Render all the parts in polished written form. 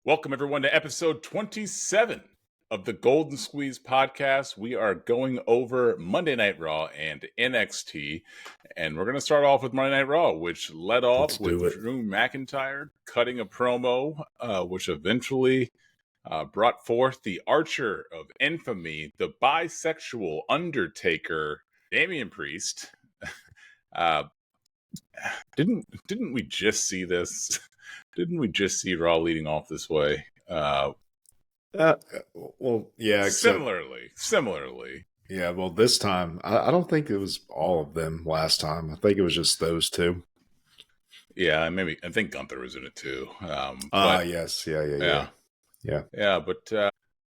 Welcome, everyone, to episode 27 of the Golden Squeeze podcast. We are going over Monday Night Raw and NXT, and we're going to start off with Monday Night Raw, which led off with Drew McIntyre cutting a promo, which eventually brought forth the Archer of Infamy, the bisexual Undertaker, Damian Priest. Didn't we just see this? Didn't we just see Raw leading off this way? Well, yeah. Similarly. Yeah, well, this time, I don't think it was all of them last time. I think it was just those two. Yeah, I think Gunther was in it too. Yes. Yeah. But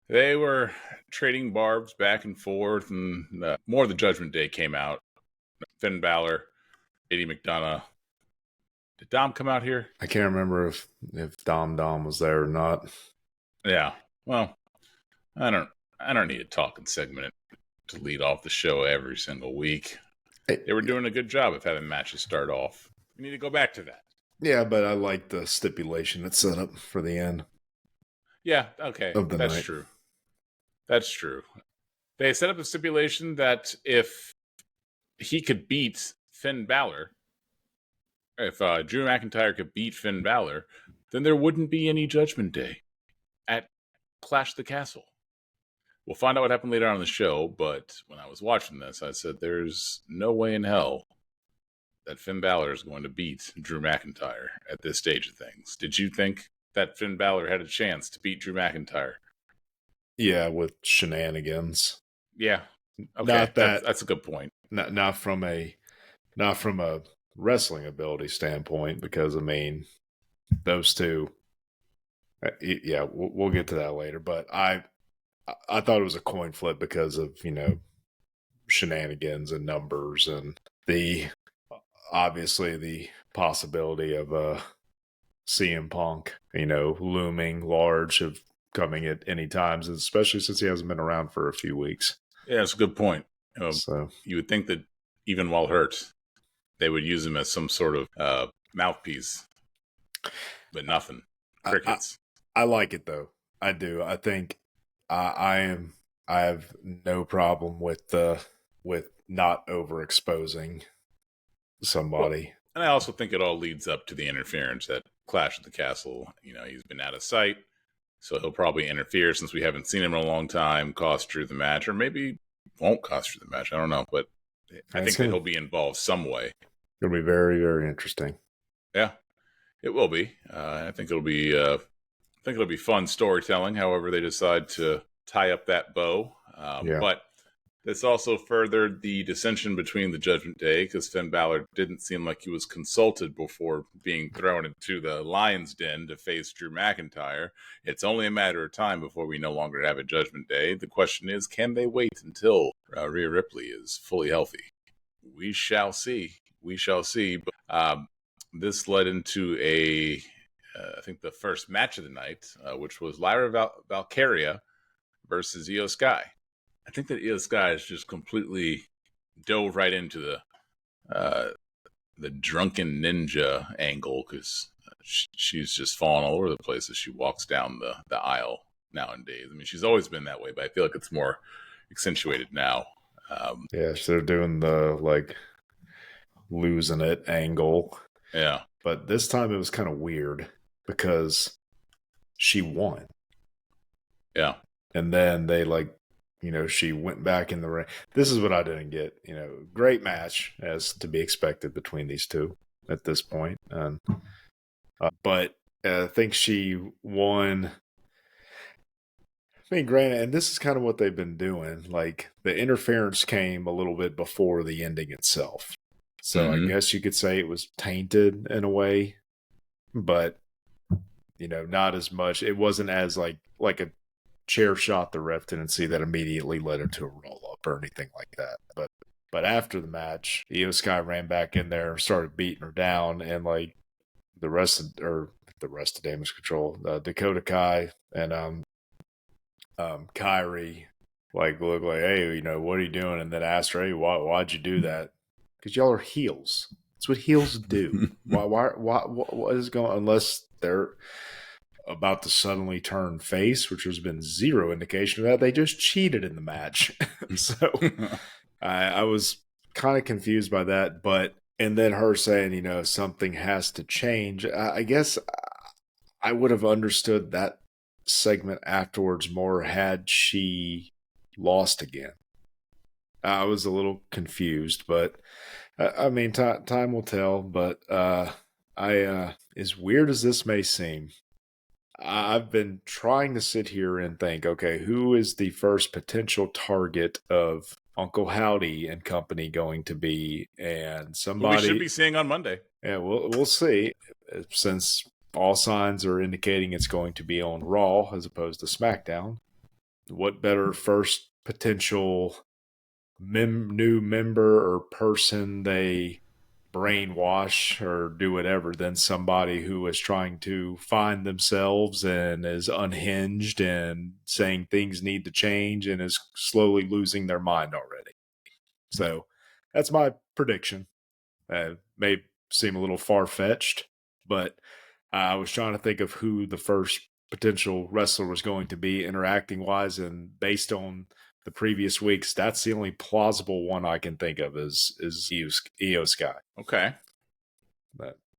they were trading barbs back and forth, and more of the Judgment Day came out. Finn Balor, Eddie McDonough. Did Dom come out here? I can't remember if Dom was there or not. Yeah. Well, I don't need a talking segment to lead off the show every single week. They were doing a good job of having matches start off. We need to go back to that. Yeah, but I like the stipulation that's set up for the end. Yeah, okay. That's true. That's true. They set up a stipulation that if he could beat Finn Balor, if Drew McIntyre could beat Finn Balor, then there wouldn't be any Judgment Day at Clash the Castle. We'll find out what happened later on in the show, but when I was watching this, I said there's no way in hell that Finn Balor is going to beat Drew McIntyre at this stage of things. Did you think that Finn Balor had a chance to beat Drew McIntyre? Yeah, with shenanigans. Yeah. Okay, that's a good point. Not from a wrestling ability standpoint, because I mean, those two. Yeah, we'll get to that later. But I thought it was a coin flip because of shenanigans and numbers and obviously the possibility of CM Punk looming large of coming at any times, especially since he hasn't been around for a few weeks. Yeah, it's a good point. So you would think that even while hurt, they would use him as some sort of mouthpiece, but nothing. Crickets. I like it though. I do. I think I have no problem with not overexposing somebody. Well, and I also think it all leads up to the interference at Clash at the Castle. He's been out of sight, so he'll probably interfere since we haven't seen him in a long time, cost Drew the match, or maybe won't cost Drew the match. I don't know, but I think that he'll be involved some way. It'll be very, very interesting. Yeah, it will be. I think it'll be fun storytelling. However, they decide to tie up that bow. But this also furthered the dissension between the Judgment Day, because Finn Balor didn't seem like he was consulted before being thrown into the lion's den to face Drew McIntyre. It's only a matter of time before we no longer have a Judgment Day. The question is, can they wait until Rhea Ripley is fully healthy? We shall see. But this led into I think the first match of the night, which was Lyra Valkyria versus Io Sky. I think that Io Sky has just completely dove right into the drunken ninja angle, because she's just falling all over the place as she walks down the aisle nowadays. I mean, she's always been that way, but I feel like it's more accentuated now. So they're doing the losing it angle. Yeah. But this time it was kind of weird because she won. Yeah. And then they she went back in the ring. This is what I didn't get. Great match as to be expected between these two at this point. But I think she won. I mean, granted, and this is kind of what they've been doing. Like, the interference came a little bit before the ending itself. So I guess you could say it was tainted in a way, but not as much. It wasn't as like a chair shot the ref didn't see that immediately led her to a roll up or anything like that. But after the match, Io Sky ran back in there and started beating her down, and the rest of Damage Control, Dakota Kai and Kyrie looked like, hey, what are you doing? And then asked her, hey, why'd you do that? Because y'all are heels. That's what heels do. What is going, unless they're a about to suddenly turn face, which has been zero indication of that. They just cheated in the match. So I was kind of confused by that, and then her saying, something has to change. I guess I would have understood that segment afterwards more had she lost again. I was a little confused, but I mean, time will tell. But as weird as this may seem, I've been trying to sit here and think, okay, who is the first potential target of Uncle Howdy and company going to be? And somebody we should be seeing on Monday. Yeah, we'll see. Since all signs are indicating it's going to be on Raw as opposed to SmackDown, what better first potential new member or person they brainwash or do whatever than somebody who is trying to find themselves and is unhinged and saying things need to change and is slowly losing their mind already. So that's my prediction. May seem a little far-fetched, but I was trying to think of who the first potential wrestler was going to be interacting-wise, and based on the previous weeks, that's the only plausible one I can think of is Io Sky. Okay.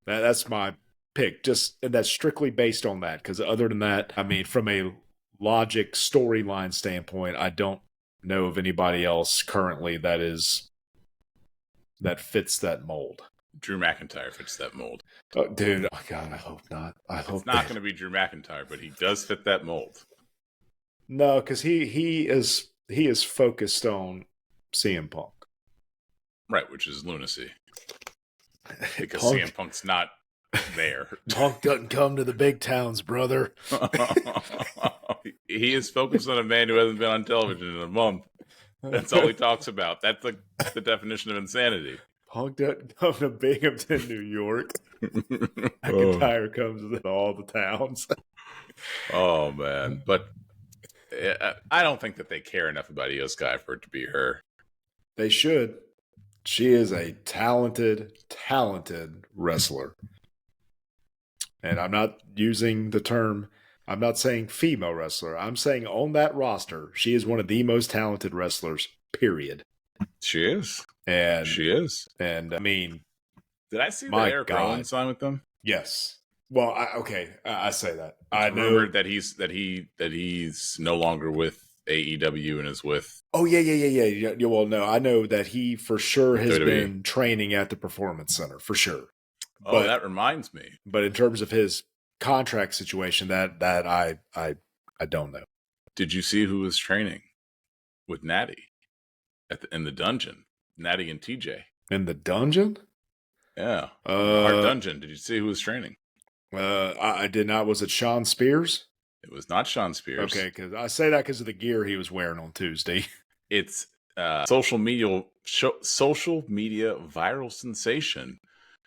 That's my pick. That's strictly based on that, because other than that, I mean, from a logic storyline standpoint, I don't know of anybody else currently that fits that mold. Drew McIntyre fits that mold. Oh, dude, oh God, I hope not. It's not going to be Drew McIntyre, but he does fit that mold. No, because he is focused on CM Punk. Right, which is lunacy. Because CM Punk's not there. Punk doesn't come to the big towns, brother. He is focused on a man who hasn't been on television in a month. That's all he talks about. That's the definition of insanity. Punk doesn't come to Binghamton, New York. McIntyre comes to all the towns. Oh, man. But I don't think that they care enough about Io Sky for it to be her. They should. She is a talented wrestler. And I'm not using the term, I'm not saying female wrestler. I'm saying on that roster, she is one of the most talented wrestlers, period. She is. And she is. And I mean, did I see that Eric Rowan signed with them? Yes. Well, I say that. I know that he's no longer with AEW and is with. Oh yeah. Well, no, I know that he for sure has been training at the Performance Center for sure. Oh, that reminds me. But in terms of his contract situation, that I don't know. Did you see who was training with Natty in the dungeon? Natty and TJ in the dungeon. Yeah, our dungeon. Did you see who was training? I did not. Was it Sean Spears? It was not Sean Spears. Okay, because I say that because of the gear he was wearing on Tuesday. It's social media viral sensation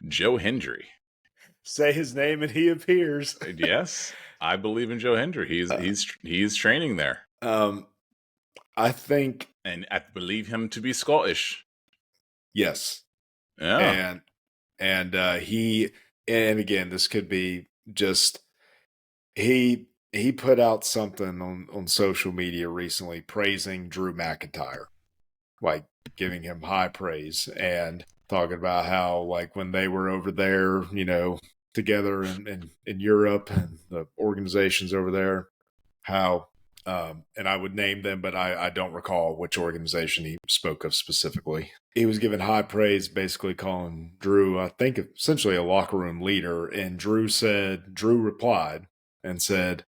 Joe Hendry. Say his name and he appears. Yes, I believe in Joe Hendry. He's training there. I think, and I believe him to be Scottish. Yes. Yeah. And again, this could be just he put out something on social media recently praising Drew McIntyre, like giving him high praise and talking about how like when they were over there, together in Europe and the organizations over there, how and I would name them, but I don't recall which organization he spoke of specifically. He was given high praise, basically calling Drew, I think, essentially a locker room leader. And Drew replied and said,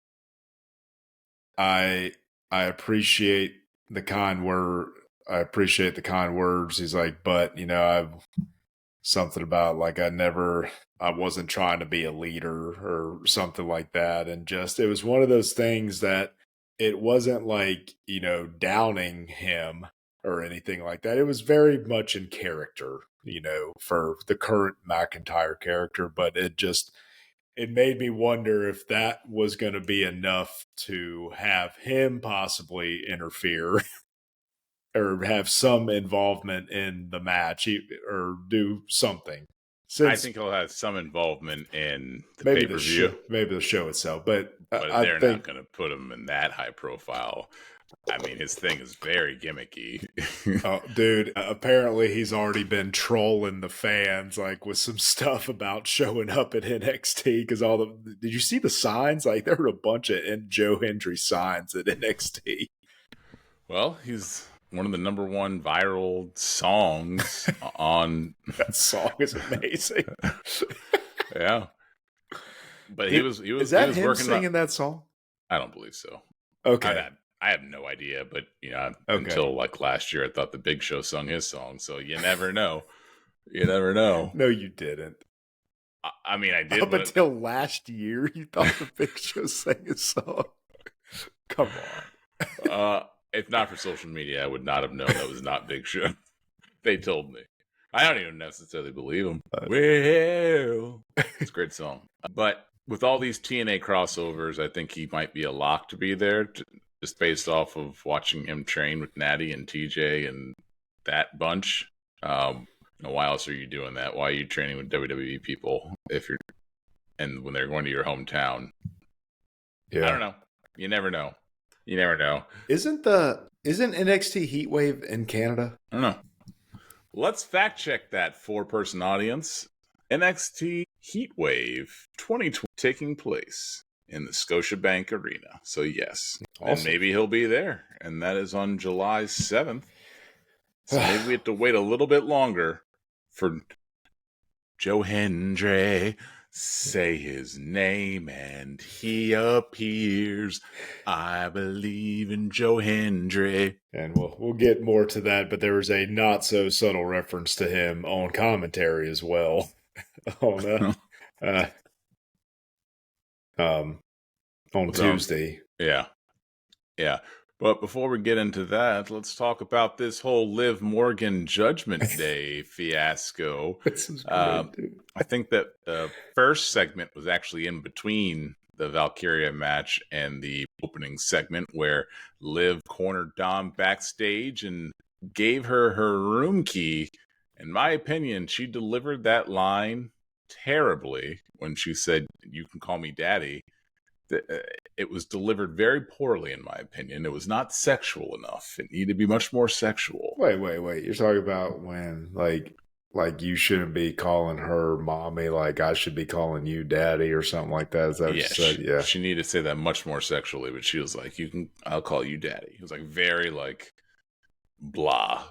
I appreciate the kind word. I appreciate the kind words. He's like, but, I've something about like I wasn't trying to be a leader or something like that. And just, it was one of those things that it wasn't like, downing him or anything like that. It was very much in character, for the current McIntyre character. But it made me wonder if that was going to be enough to have him possibly interfere or have some involvement in the match or do something. I think he'll have some involvement in the pay-per-view. Maybe the show itself. But but they're not going to put him in that high profile. I mean, his thing is very gimmicky. Oh, dude, apparently he's already been trolling the fans, like, with some stuff about showing up at NXT, because did you see the signs? Like, there were a bunch of Joe Hendry signs at NXT. Well, he's one of the number one viral songs on... That song is amazing. Yeah. But he was Is that him working singing that song? I don't believe so. Okay. I have no idea, but until like last year, I thought the Big Show sung his song. So you never know. You never know. No, you didn't. I mean, I did. Up until last year, you thought the Big Show sang his song. Come on. If not for social media, I would not have known that was not Big Show. They told me. I don't even necessarily believe them. Well, it's a great song. But with all these TNA crossovers, I think he might be a lock to be there, just based off of watching him train with Natty and TJ and that bunch. Why else are you doing that? Why are you training with WWE people when they're going to your hometown? Yeah. I don't know. You never know. You never know. Isn't NXT Heatwave in Canada? I don't know. Let's fact check that 4-person audience. NXT Heatwave 2020 taking place in the Scotiabank Arena. So yes, awesome. And maybe he'll be there, and that is on July 7th. So maybe we have to wait a little bit longer for Joe Hendry. Say his name and he appears. I believe in Joe Hendry. And we'll get more to that, but there was a not so subtle reference to him on commentary as well. On Tuesday. Yeah. But before we get into that, let's talk about this whole Liv Morgan Judgment Day fiasco. This is great, dude. I think that the first segment was actually in between the Valkyria match and the opening segment, where Liv cornered Dom backstage and gave her room key. In my opinion, she delivered that line terribly when she said, "You can call me daddy." It was delivered very poorly, in my opinion. It was not sexual enough. It needed to be much more sexual. Wait. You're talking about when, like you shouldn't be calling her mommy, like I should be calling you daddy or something like that. Is that what you said? Yeah. She needed to say that much more sexually, but she was like, I'll call you daddy. It was like very like blah.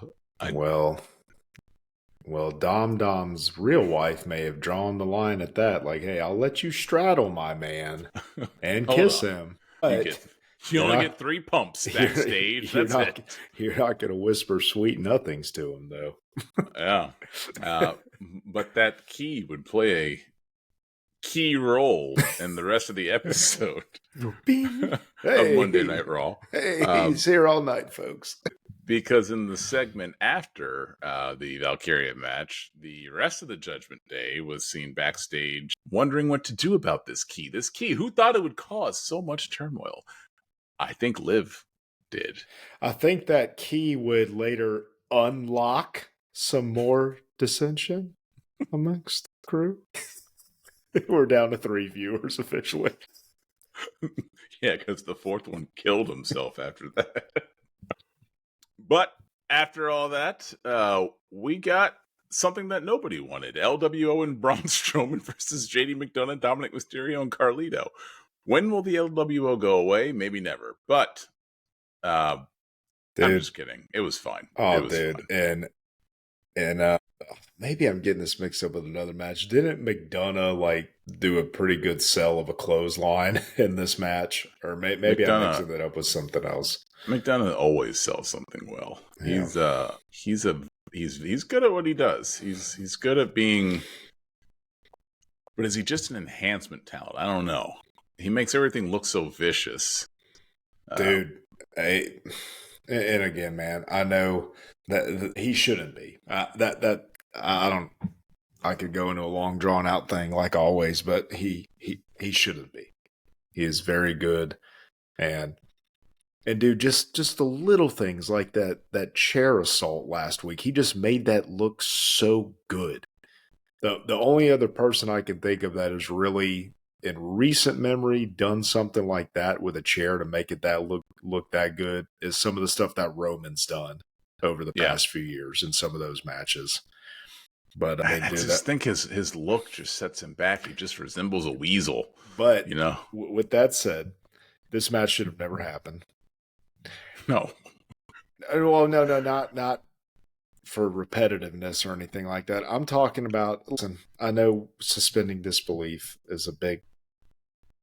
Well, Dom's real wife may have drawn the line at that. Like, hey, I'll let you straddle my man and kiss him. But you only get 3 pumps backstage. That's it. You're not going to whisper sweet nothings to him, though. Yeah. But that key would play a key role in the rest of the episode of Monday Night Raw. Hey, he's here all night, folks. Because in the segment after the Valkyria match, the rest of the Judgment Day was seen backstage wondering what to do about this key. This key, who thought it would cause so much turmoil? I think Liv did. I think that key would later unlock some more dissension amongst the crew. We're down to 3 viewers officially. Yeah, because the 4th one killed himself after that. But after all that, we got something that nobody wanted. LWO and Braun Strowman versus JD McDonough, Dominic Mysterio, and Carlito. When will the LWO go away? Maybe never. But I'm just kidding. It was fine. Oh, it was dude. Fun. And maybe I'm getting this mixed up with another match. Didn't McDonough do a pretty good sell of a clothesline in this match? Or maybe I'm mixing that up with something else. McDonough always sells something well. Yeah. He's good at what he does. He's good at being, but is he just an enhancement talent? I don't know. He makes everything look so vicious, dude. And again, man, I know that he shouldn't be. I don't. I could go into a long drawn out thing like always, but he shouldn't be. He is very good, and dude, just the little things like that chair assault last week. He just made that look so good. The only other person I can think of that is really in recent memory done something like that with a chair to make it that look that good is some of the stuff that Roman's done over the past few years in some of those matches. But I mean, I just think his look just sets him back. He just resembles a weasel. But with that said, this match should have never happened. No. Well, no, not for repetitiveness or anything like that. I'm talking about, listen, I know suspending disbelief is a big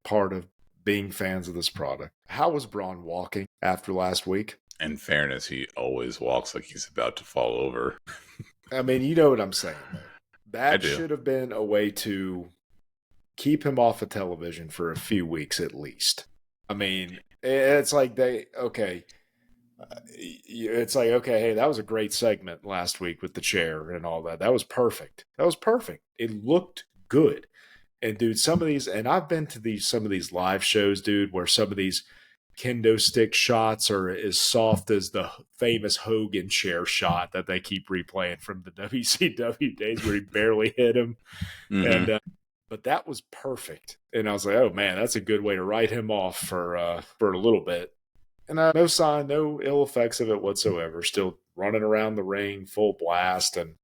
part of being fans of this product. How was Braun walking after last week? In fairness, he always walks like he's about to fall over. I mean, you know what I'm saying, though. That should have been a way to keep him off of television for a few weeks at least. I mean, it's like it's like, okay, hey, that was a great segment last week with the chair and all that. That was perfect. It looked good. And dude, some of these, and I've been to some of these live shows, dude, where some of these kendo stick shots are as soft as the famous Hogan chair shot that they keep replaying from the WCW days where he barely hit him. Mm-hmm. And but that was perfect. And I was like, oh man, that's a good way to write him off for a little bit. And no ill effects of it whatsoever. Still running around the ring, full blast, and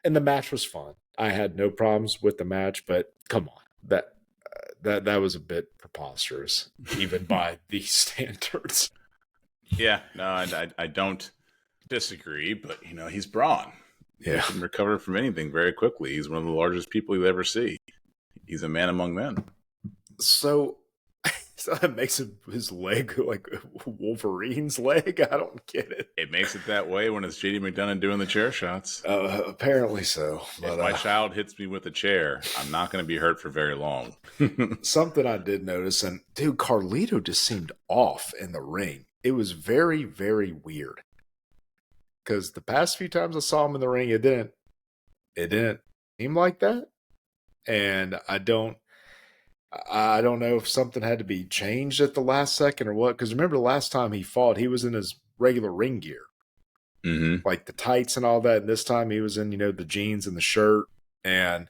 the match was fun. I had no problems with the match, but come on, that was a bit preposterous, even by these standards. Yeah, no, I don't disagree, but he's Braun. Yeah, he can recover from anything very quickly. He's one of the largest people you'll ever see. He's a man among men. So that makes his leg like Wolverine's leg. I don't get it. It makes it that way when it's JD McDonough doing the chair shots. Apparently so. But, if my child hits me with a chair, I'm not going to be hurt for very long. Something I did notice, and dude, Carlito just seemed off in the ring. It was very, very weird. Because the past few times I saw him in the ring, it didn't seem like that. And I don't know if something had to be changed at the last second or what. Because remember the last time he fought, he was in his regular ring gear. Mm-hmm. Like the tights and all that. And this time he was in, the jeans and the shirt. And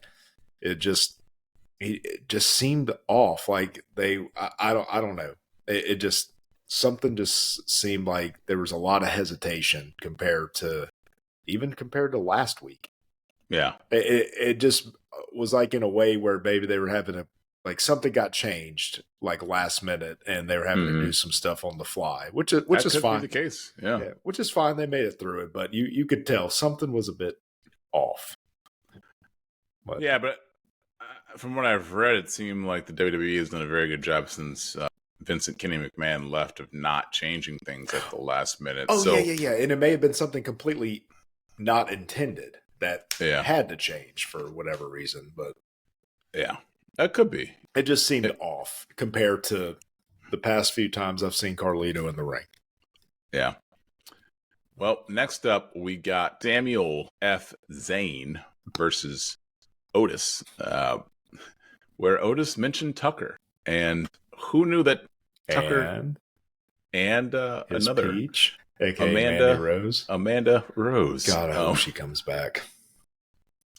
it just seemed off. Like I don't know. Something just seemed like there was a lot of hesitation compared to last week. Yeah. It just was like in a way where maybe they were having something got changed like last minute and they were having to do some stuff on the fly, which is fine. Be the case. Yeah. Which is fine. They made it through it, but you could tell something was a bit off. But from what I've read, it seemed like the WWE has done a very good job since Vincent Kenny McMahon left of not changing things at the last minute. Oh, yeah. And it may have been something completely not intended that had to change for whatever reason. But yeah, that could be. It just seemed off compared to the past few times I've seen Carlito in the ring. Yeah. Well, next up, we got Samuel F. Zayn versus Otis, where Otis mentioned Tucker. And who knew that Tucker and another Peach, aka Amanda Rose. God, I hope she comes back.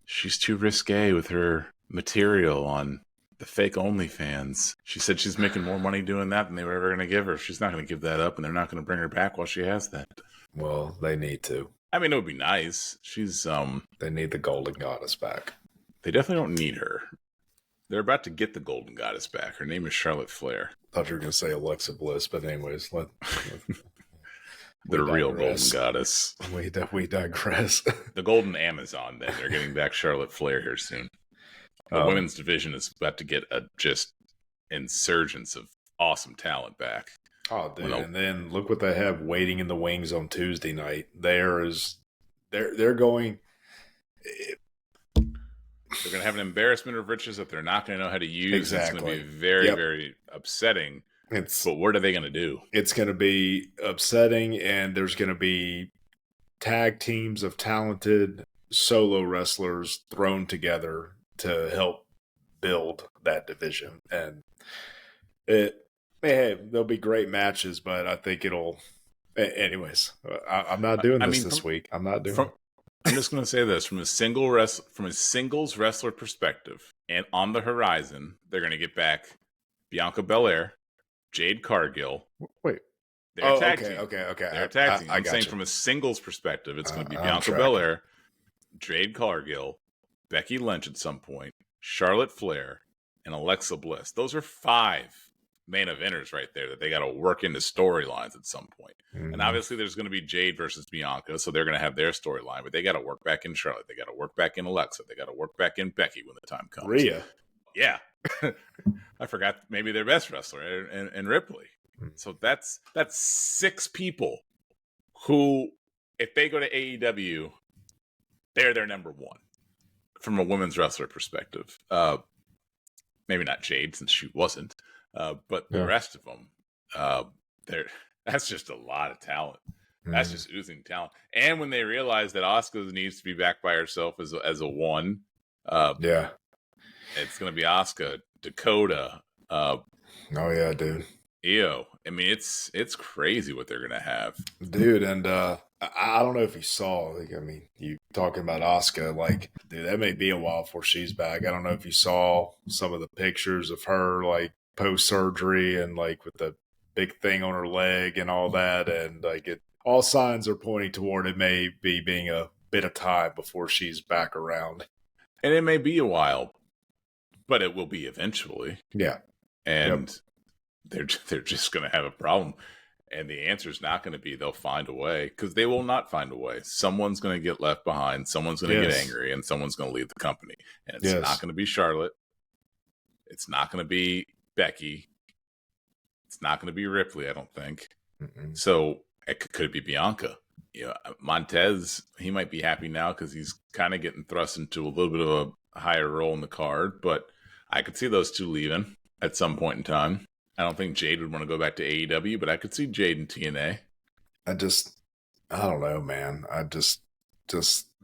She's too risque with her material on the fake OnlyFans. She said she's making more money doing that than they were ever going to give her. She's not going to give that up, and they're not going to bring her back while she has that. Well, they need to. I mean, it would be nice. She's They need the Golden Goddess back. They definitely don't need her. They're about to get the Golden Goddess back. Her name is Charlotte Flair. I thought you were going to say Alexa Bliss, but anyways, the real Golden Goddess. We digress. The Golden Amazon, then. They're getting back Charlotte Flair here soon. The women's division is about to get a just insurgence of awesome talent back. Oh, dude. And then look what they have waiting in the wings on Tuesday night. They're going... They're going to have an embarrassment of riches that they're not going to know how to use. Exactly. It's going to be very, very upsetting. But what are they going to do? It's going to be upsetting, and there's going to be tag teams of talented solo wrestlers thrown together to help build that division. And there'll be great matches, but I think it'll... Anyways, I'm not doing this week. I'm not doing it. I'm just going to say this from a singles wrestler perspective, And on the horizon, they're going to get back Bianca Belair, Jade Cargill. Wait. They're tag team. Okay. They're tag team. I'm saying you. from a singles perspective, it's going to be I'm Bianca tracking. Belair, Jade Cargill, Becky Lynch at some point, Charlotte Flair, and Alexa Bliss. Those are 5 main eventers right there that they got to work into storylines at some point. Mm-hmm. And obviously there's going to be Jade versus Bianca, so they're going to have their storyline, but they got to work back in Charlotte. They got to work back in Alexa. They got to work back in Becky when the time comes. Rhea. Yeah. I forgot maybe their best wrestler and Ripley. So that's 6 people who, if they go to AEW, they're their number 1 from a women's wrestler perspective. Maybe not Jade, since she wasn't, but the rest of them, that's just a lot of talent. That's just oozing talent. And when they realize that Asuka needs to be back by herself as a 1, it's going to be Asuka, Dakota. Oh yeah, dude. Io. I mean, it's crazy what they're going to have, dude. And I don't know if you saw. Like, I mean, you talking about Asuka, like, dude, that may be a while before she's back. I don't know if you saw some of the pictures of her, like, post surgery and like with the big thing on her leg and all that, and like all signs are pointing toward it may be being a bit of time before she's back around. And it may be a while, but it will be eventually. Yeah, and they're just going to have a problem. And the answer is not going to be they'll find a way, because they will not find a way. Someone's going to get left behind. Someone's going to get angry, and someone's going to leave the company. And it's not going to be Charlotte. It's not going to be Becky. It's not going to be Ripley, I don't think. So could it be Bianca? You know, Montez, he might be happy now because he's kind of getting thrust into a little bit of a higher role in the card. But I could see those 2 leaving at some point in time. I don't think Jade would want to go back to AEW, but I could see Jade in TNA. I don't know, man. I just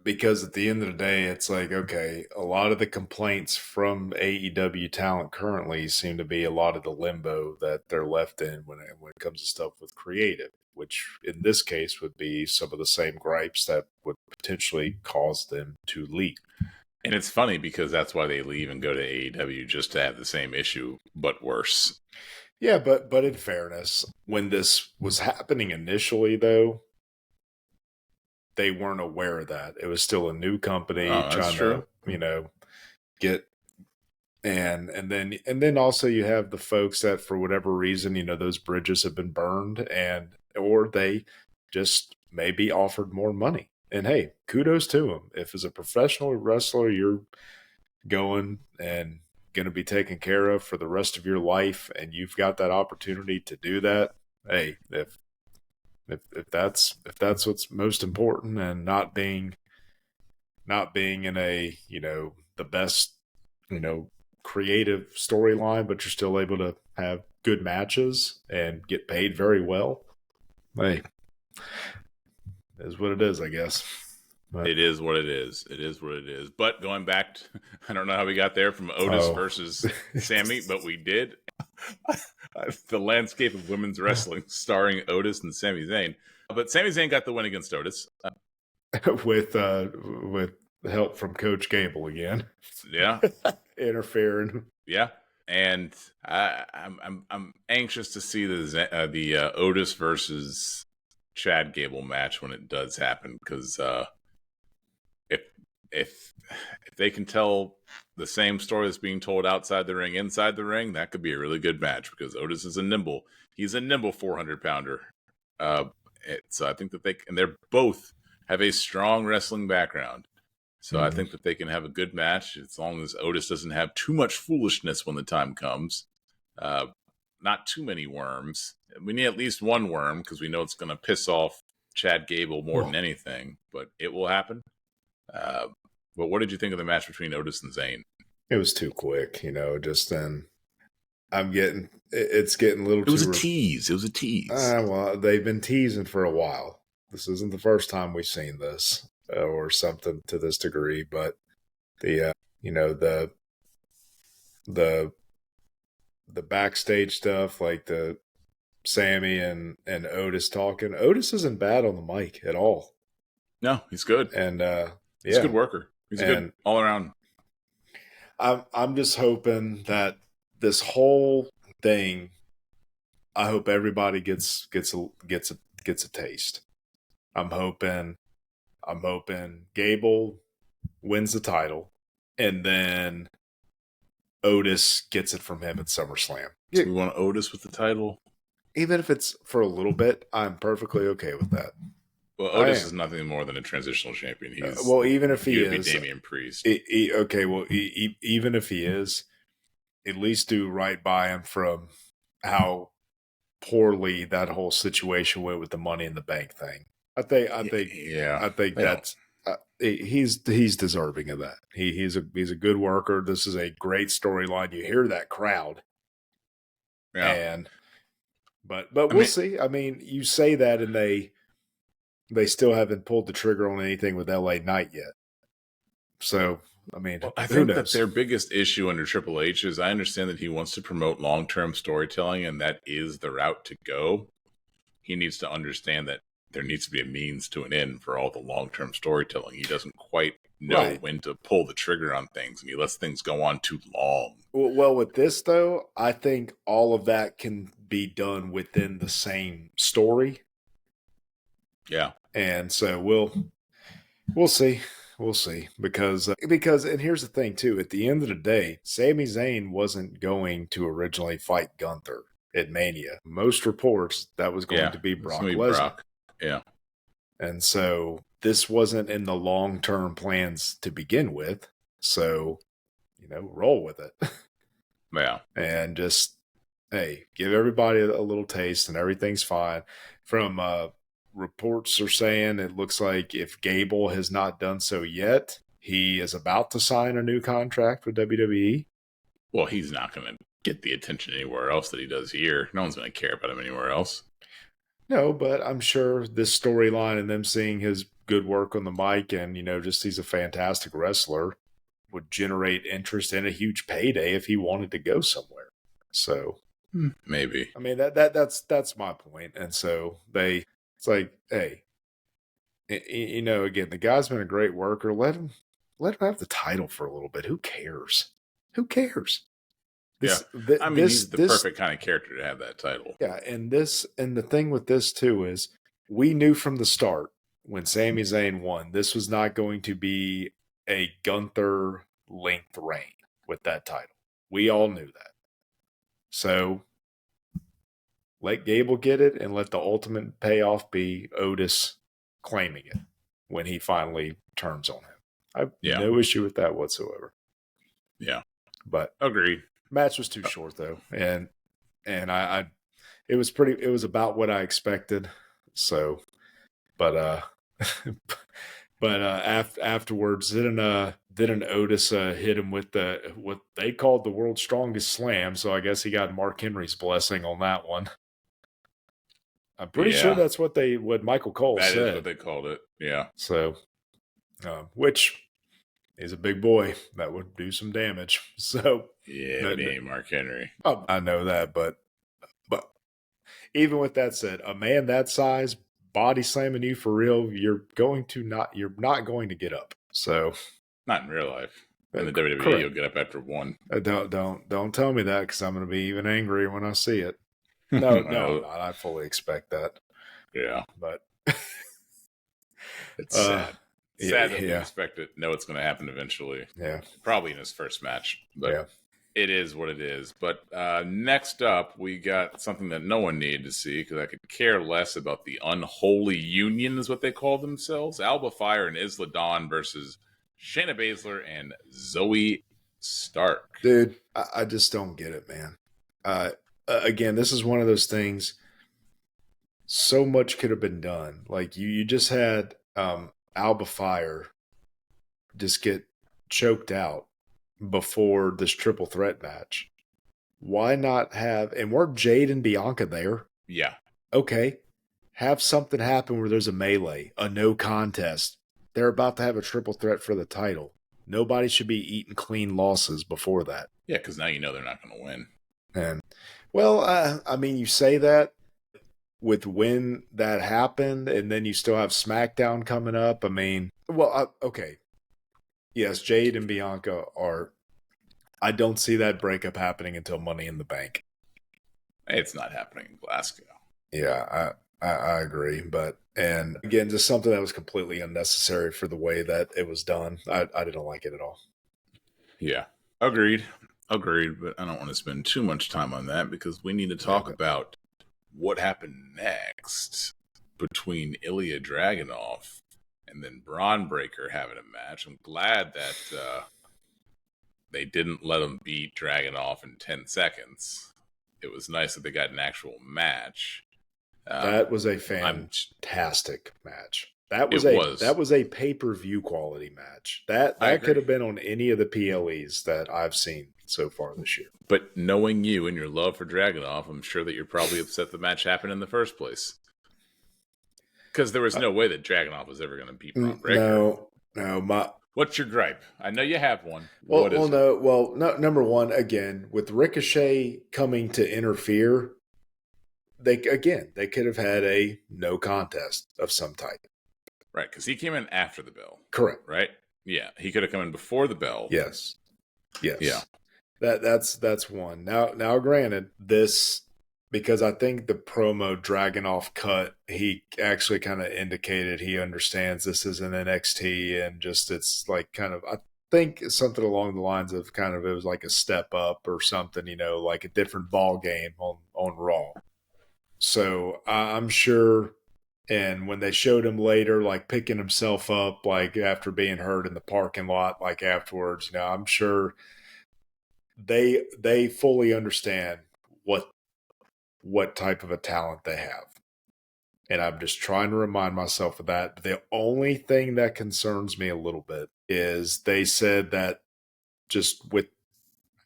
because at the end of the day, it's like, okay, a lot of the complaints from AEW talent currently seem to be a lot of the limbo that they're left in when it comes to stuff with creative, which in this case would be some of the same gripes that would potentially cause them to leave. And it's funny because that's why they leave and go to AEW, just to have the same issue, but worse. Yeah, but in fairness, when this was happening initially, though, they weren't aware of that. It was still a new company trying to, get and then also you have the folks that for whatever reason, those bridges have been burned or they just maybe offered more money. And hey, kudos to them. If as a professional wrestler you're going and going to be taken care of for the rest of your life and you've got that opportunity to do that, hey, if that's what's most important, and not being in a the best creative storyline, but you're still able to have good matches and get paid very well, hey, is what it is, I guess. But it is what it is. It is what it is. But going back to, I don't know how we got there from Otis versus Sammy, but we did. The landscape of women's wrestling starring Otis and Sami Zayn. But Sami Zayn got the win against Otis. with help from Coach Gable again. Yeah. Interfering. Yeah. And I'm anxious to see the Otis versus Chad Gable match when it does happen, because if they can tell the same story that's being told outside the ring, inside the ring, that could be a really good match, because Otis is he's a nimble 400-pounder. So I think that they're both have a strong wrestling background. So I think that they can have a good match as long as Otis doesn't have too much foolishness when the time comes. Not too many worms. We need at least one worm, because we know it's going to piss off Chad Gable more than anything, but it will happen. But what did you think of the match between Otis and Zayn? It was too quick, just then. It's getting a little too... It was a tease. It was a tease. Well, they've been teasing for a while. This isn't the first time we've seen this or something to this degree, but the backstage stuff, like the Sammy and Otis talking. Otis isn't bad on the mic at all. No, he's good. And he's a good worker. He's a good all around. I'm just hoping that this whole thing, I hope everybody gets a taste. I'm hoping Gable wins the title, and then Otis gets it from him at SummerSlam. So we want Otis with the title? Even if it's for a little bit, I'm perfectly okay with that. Well, Otis is nothing more than a transitional champion. He's well, even if he would is, be Damian Priest. Okay, well, even if he is, at least do right by him from how poorly that whole situation went with the Money in the Bank thing. I think that's he's deserving of that. He's a good worker. This is a great storyline. You hear that crowd, and but we'll see. I mean, you say that, and they still haven't pulled the trigger on anything with LA Knight yet. So, I mean, I think that their biggest issue under Triple H is I understand that he wants to promote long-term storytelling, and that is the route to go. He needs to understand that there needs to be a means to an end for all the long-term storytelling. He doesn't quite know when to pull the trigger on things, and he lets things go on too long. Well, with this, though, I think all of that can be done within the same story. Yeah. And so we'll see. We'll see. Because and here's the thing, too. At the end of the day, Sami Zayn wasn't going to originally fight Gunther at Mania. Most reports, that was going to be Brock Lesnar. Yeah. And so this wasn't in the long-term plans to begin with. So, roll with it. Yeah. And just, hey, give everybody a little taste and everything's fine. From reports are saying it looks like if Gable has not done so yet, he is about to sign a new contract with WWE. Well, he's not going to get the attention anywhere else that he does here. No one's going to care about him anywhere else. No, but I'm sure this storyline and them seeing his good work on the mic and, just he's a fantastic wrestler would generate interest and a huge payday if he wanted to go somewhere. So maybe. I mean that's my point. And so it's like, hey, again, the guy's been a great worker. Let him have the title for a little bit. Who cares? He's the perfect kind of character to have that title. Yeah, and the thing with this too is we knew from the start when Sami Zayn won, this was not going to be a Gunther length reign with that title. We all knew that. So let Gable get it and let the ultimate payoff be Otis claiming it when he finally turns on him. I have no issue with that whatsoever. Yeah. But agreed. Match was too short though. And it was about what I expected. So but afterwards, didn't Otis hit him with what they called the world's strongest slam? So I guess he got Mark Henry's blessing on that one. I'm pretty sure that's what Michael Cole said. That is what they called it. Yeah. So, which is a big boy that would do some damage. So yeah, it ain't Mark Henry. Oh, I know that, but even with that said, a man that size body slamming you for real, you're not going to get up. So not in real life. In the WWE, correct. You'll get up after one. Don't tell me that because I'm going to be even angrier when I see it. No, I fully expect that. Yeah, but it's sad. Sad that we expect it. Know it's going to happen eventually. Yeah, probably in his first match. But it is what it is. But next up, we got something that no one needed to see because I could care less about the unholy union, is what they call themselves. Alba Fire and Isla Dawn versus Shayna Baszler and Zoe Stark. Dude, I just don't get it, man. Again, this is one of those things. So much could have been done. Like you just had Alba Fire just get choked out before this triple threat match. Why not have, and weren't Jade and Bianca there? Yeah. Okay. Have something happen where there's a melee, a no contest. They're about to have a triple threat for the title. Nobody should be eating clean losses before that. Yeah, because now you know they're not going to win. And, well, I mean, you say that with when that happened, and then you still have SmackDown coming up. I mean, well, okay. Yes, Jade and Bianca are I don't see that breakup happening until Money in the Bank. It's not happening in Glasgow. Yeah, I agree. But, and again, just something that was completely unnecessary for the way that it was done. I didn't like it at all. Yeah, agreed. But I don't want to spend too much time on that because we need to talk about what happened next between Ilya Dragunov and then Braun Breaker having a match. I'm glad that they didn't let him beat Dragunov in 10 seconds. It was nice that they got an actual match. That was a fantastic match. That was a pay-per-view quality match. That could have been on any of the PLEs that I've seen so far this year. But knowing you and your love for Dragunov, I'm sure that you're probably upset the match happened in the first place. Because there was no way that Dragunov was ever going to beat Braun Breaker. No. What's your gripe? I know you have one. Number one, again, with Ricochet coming to interfere, they could have had a no contest of some type. Right, because he came in after the bell. Correct. Right? Yeah, he could have come in before the bell. Yes. Yeah. That's one. Now, granted, this, because I think the promo Dragunov cut, he actually kind of indicated he understands this is an NXT and just it's like kind of, I think something along the lines of kind of it was like a step up or something, like a different ball game on Raw. So I'm sure. And when they showed him later, like picking himself up, like after being hurt in the parking lot, like afterwards, I'm sure they fully understand what type of a talent they have. And I'm just trying to remind myself of that. The only thing that concerns me a little bit is they said that just with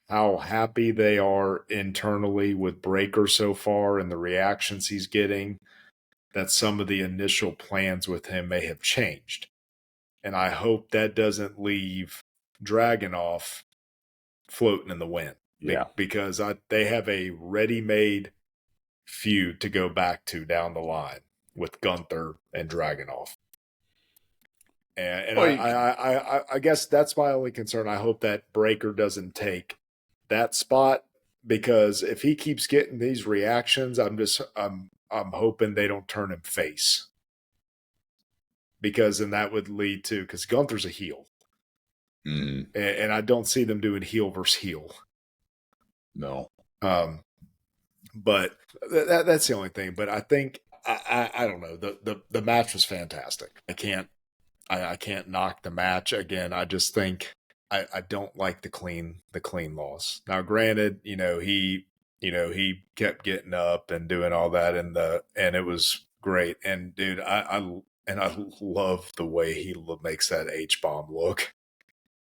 how happy they are internally with Breaker so far and the reactions he's getting, that some of the initial plans with him may have changed. And I hope that doesn't leave Dragunov floating in the wind. Yeah. Because they have a ready-made feud to go back to down the line with Gunther and Dragunov. And I guess that's my only concern. I hope that Breaker doesn't take that spot, because if he keeps getting these reactions, I'm hoping they don't turn him face, because then that would lead to, because Gunther's a heel, and I don't see them doing heel versus heel. No. But that's the only thing. But I think I don't know, the match was fantastic. I can't knock the match. Again, I just think I don't like the clean loss. Now, granted, he kept getting up and doing all that, and it was great. And dude, I love the way he makes that H-bomb look.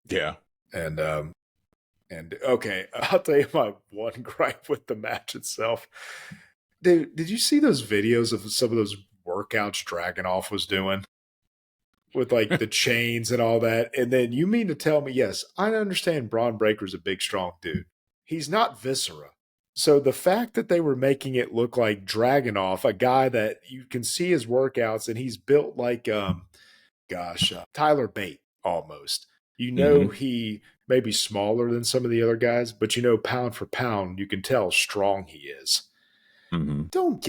Yeah. And okay, I'll tell you my one gripe with the match itself. Dude, did you see those videos of some of those workouts Dragunov was doing? With like the chains and all that. And then you mean to tell me, yes, I understand Braun Breaker's a big, strong dude. He's not Viscera. So the fact that they were making it look like Dragunov, a guy that you can see his workouts and he's built like, Tyler Bate almost. He may be smaller than some of the other guys, but pound for pound, you can tell strong he is. Mm-hmm. Don't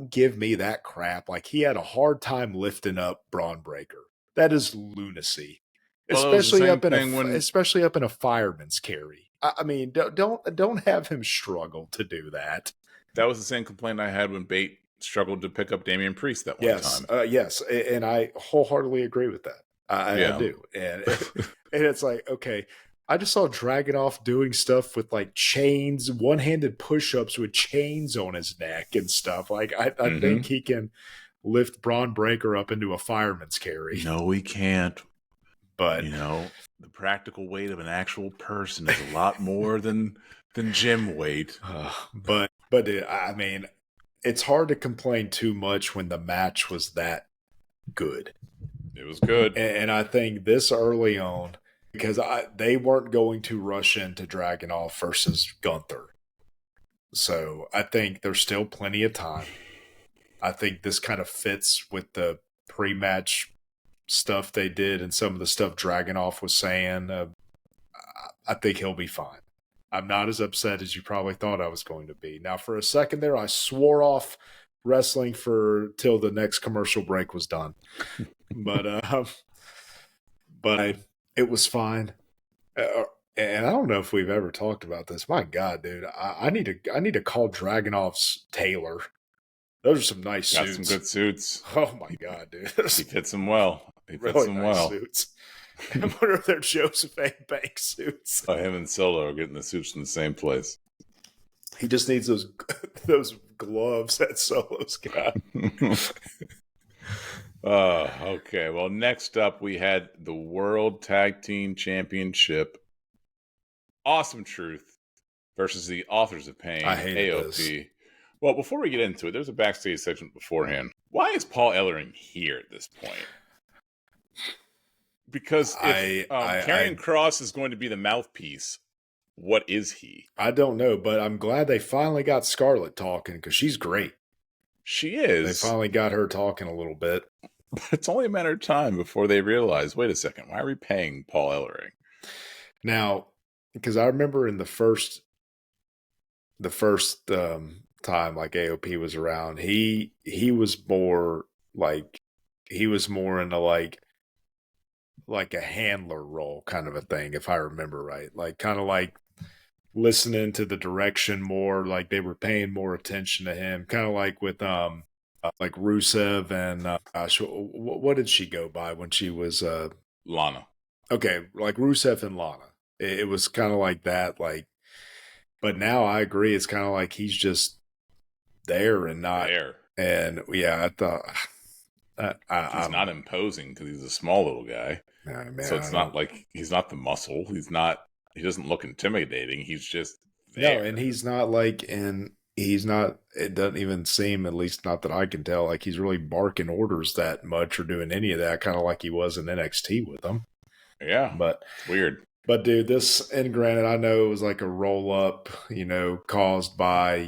give me that crap. Like he had a hard time lifting up Braun Breaker. That is lunacy, especially up in a fireman's carry. I mean, don't have him struggle to do that. That was the same complaint I had when Bate struggled to pick up Damian Priest that one time. Yes, and I wholeheartedly agree with that. I do, and it's like, okay, I just saw Dragunov doing stuff with like chains, one-handed push-ups with chains on his neck and stuff. Like I think he can lift Braun Breaker up into a fireman's carry. No, he can't. But the practical weight of an actual person is a lot more than gym weight. But I mean, it's hard to complain too much when the match was that good. It was good, and I think this early on, because they weren't going to rush into Dragunov versus Gunther, so I think there's still plenty of time. I think this kind of fits with the pre-match stuff they did and some of the stuff Dragunov was saying. I think he'll be fine. I'm not as upset as you probably thought I was going to be. Now, for a second there, I swore off wrestling till the next commercial break was done. But it was fine. And I don't know if we've ever talked about this. My God, dude, I need to call Dragunov's tailor. Those are some nice Got suits. some good suits. Oh my God, dude, He fits them well. He fits really them nice well. suits. I wonder if they're Joseph A. Banks suits. Oh, him and Solo are getting the suits in the same place. He just needs those gloves that Solo's got. Okay. Well, next up we had the World Tag Team Championship. Awesome Truth versus the Authors of Pain, I hated AOP. this. Well, before we get into it, there's a backstage segment beforehand. Why is Paul Ellering here at this point? Because if Karrion Kross is going to be the mouthpiece, what is he? I don't know, but I'm glad they finally got Scarlett talking because she's great. She is. They finally got her talking a little bit. But it's only a matter of time before they realize, wait a second, why are we paying Paul Ellering? Now, because I remember in the first time like AOP was around, he was more into like a handler role kind of a thing, if I remember right. Like kind of like listening to the direction more, like they were paying more attention to him, kind of like with like Rusev and what did she go by when she was Lana? Okay, like Rusev and Lana. It was kind of like that, like. But now I agree, it's kind of like he's just there and not there. And yeah, I thought he's not imposing because he's a small little guy. Man, so it's not like he's not the muscle. He doesn't look intimidating. He's just there. No, and he's not like, and he's not, it doesn't even seem, at least not that I can tell, like he's really barking orders that much or doing any of that, kind of like he was in NXT with them. Yeah. But it's weird. But dude, this, and granted, I know it was like a roll up, caused by,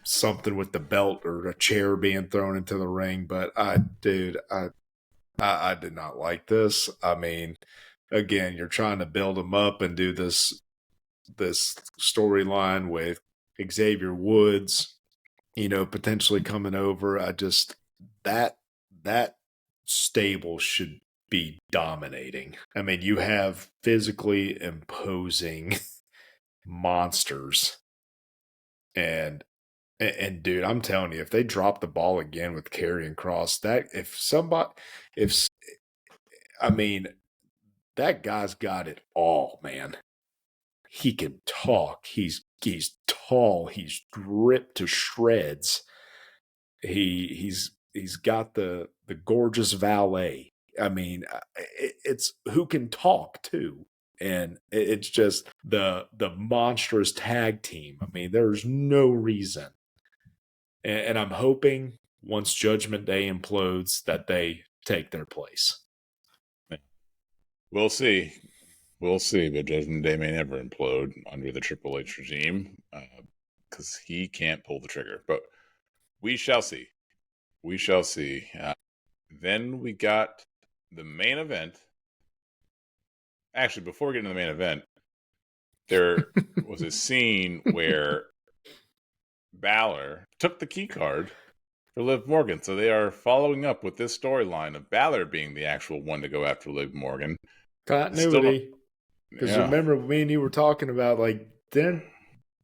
something with the belt or a chair being thrown into the ring. But I did not like this. I mean, again, you're trying to build them up and do this storyline with Xavier Woods, potentially coming over. That stable should be dominating. I mean, you have physically imposing monsters, and dude, I'm telling you, if they drop the ball again with Karrion Kross, that guy's got it all, man. He can talk. He's tall. He's ripped to shreds. He's got the gorgeous valet. I mean, it's who can talk too. And it's just the monstrous tag team. I mean, there's no reason. And I'm hoping once Judgment Day implodes that they take their place. We'll see. We'll see, but Judgment Day may never implode under the Triple H regime because he can't pull the trigger. But we shall see. We shall see. Then we got the main event. Actually, before we get into the main event, there was a scene where Balor took the key card for Liv Morgan. So they are following up with this storyline of Balor being the actual one to go after Liv Morgan. Continuity. Because remember, me and you were talking about, like, didn't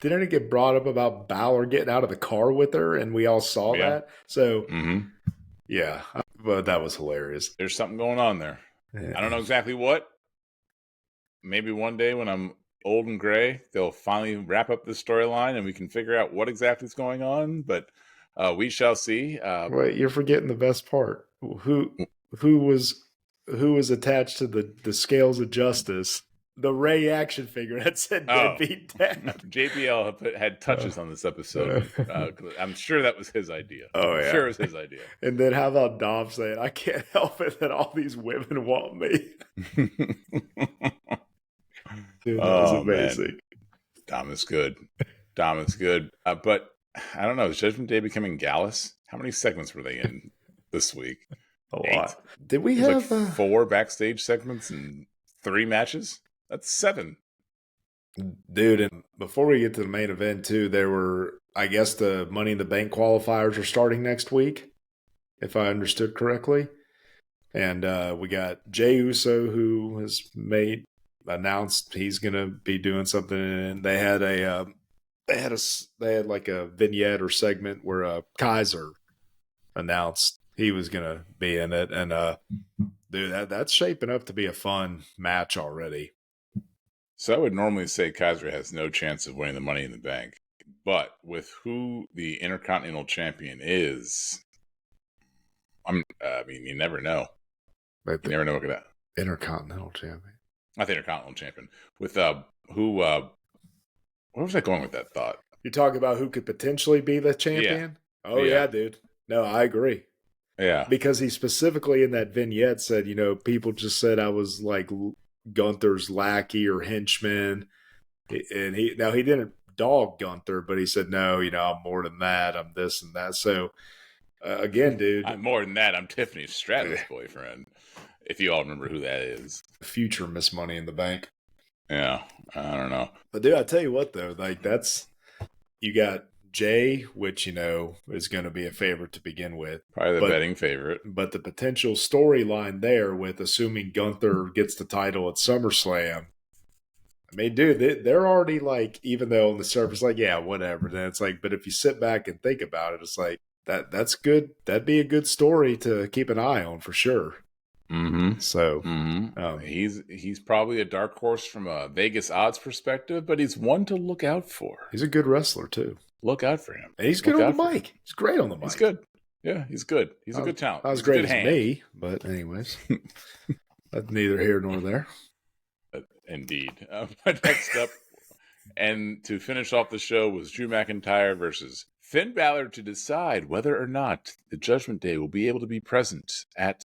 it get brought up about Balor getting out of the car with her, and we all saw that? So, yeah, but that was hilarious. There's something going on there. Yeah. I don't know exactly what. Maybe one day when I'm old and gray, they'll finally wrap up this storyline and we can figure out what exactly is going on. But we shall see. Wait, you're forgetting the best part. Who was attached to the scales of justice? The Ray action figure that said Deadbeat Dad. JBL had touches on this episode. I'm sure that was his idea. I'm sure it was his idea. And then how about Dom saying, I can't help it that all these women want me. Dude, that was amazing. Man. Dom is good. But I don't know. Is Judgment Day becoming Gallus? How many segments were they in this week? A lot. Did we have like 4 backstage segments and 3 matches? That's 7. Dude, and before we get to the main event, too, there were, I guess, the Money in the Bank qualifiers are starting next week, if I understood correctly. And we got Jey Uso, who has announced he's going to be doing something. And they had like a vignette or segment where Kaiser announced he was going to be in it. And dude, that's shaping up to be a fun match already. So I would normally say Kaiser has no chance of winning the Money in the Bank. But with who the Intercontinental Champion is, I mean, you never know. You never know what could happen. Intercontinental Champion. Not the Intercontinental Champion. With who? Where was I going with that thought? You're talking about who could potentially be the champion? Yeah. Oh, yeah, dude. No, I agree. Yeah. Because he specifically in that vignette said, people just said I was like Gunther's lackey or henchman. And he didn't dog Gunther, but he said, no, I'm more than that. I'm this and that. So, again, dude. I'm more than that. I'm Tiffany Stratton's boyfriend. If you all remember who that is. Future Miss Money in the Bank. Yeah, I don't know. But, dude, I tell you what, though. Like, you got Jay, which, is going to be a favorite to begin with. Probably the betting favorite. But the potential storyline there with assuming Gunther gets the title at SummerSlam. I mean, dude, they're already like, even though on the surface, like, yeah, whatever. Then it's like, but if you sit back and think about it, it's like, that's good. That'd be a good story to keep an eye on for sure. Mm-hmm. So he's probably a dark horse from a Vegas odds perspective, but he's one to look out for. He's a good wrestler too. Look out for him. And he's good on the mic. He's great on the mic. He's good. Yeah, he's good. He's a good talent. Not as great as me, but anyways, that's neither here nor there. Indeed. Next up, and to finish off the show, was Drew McIntyre versus Finn Balor to decide whether or not the Judgment Day will be able to be present at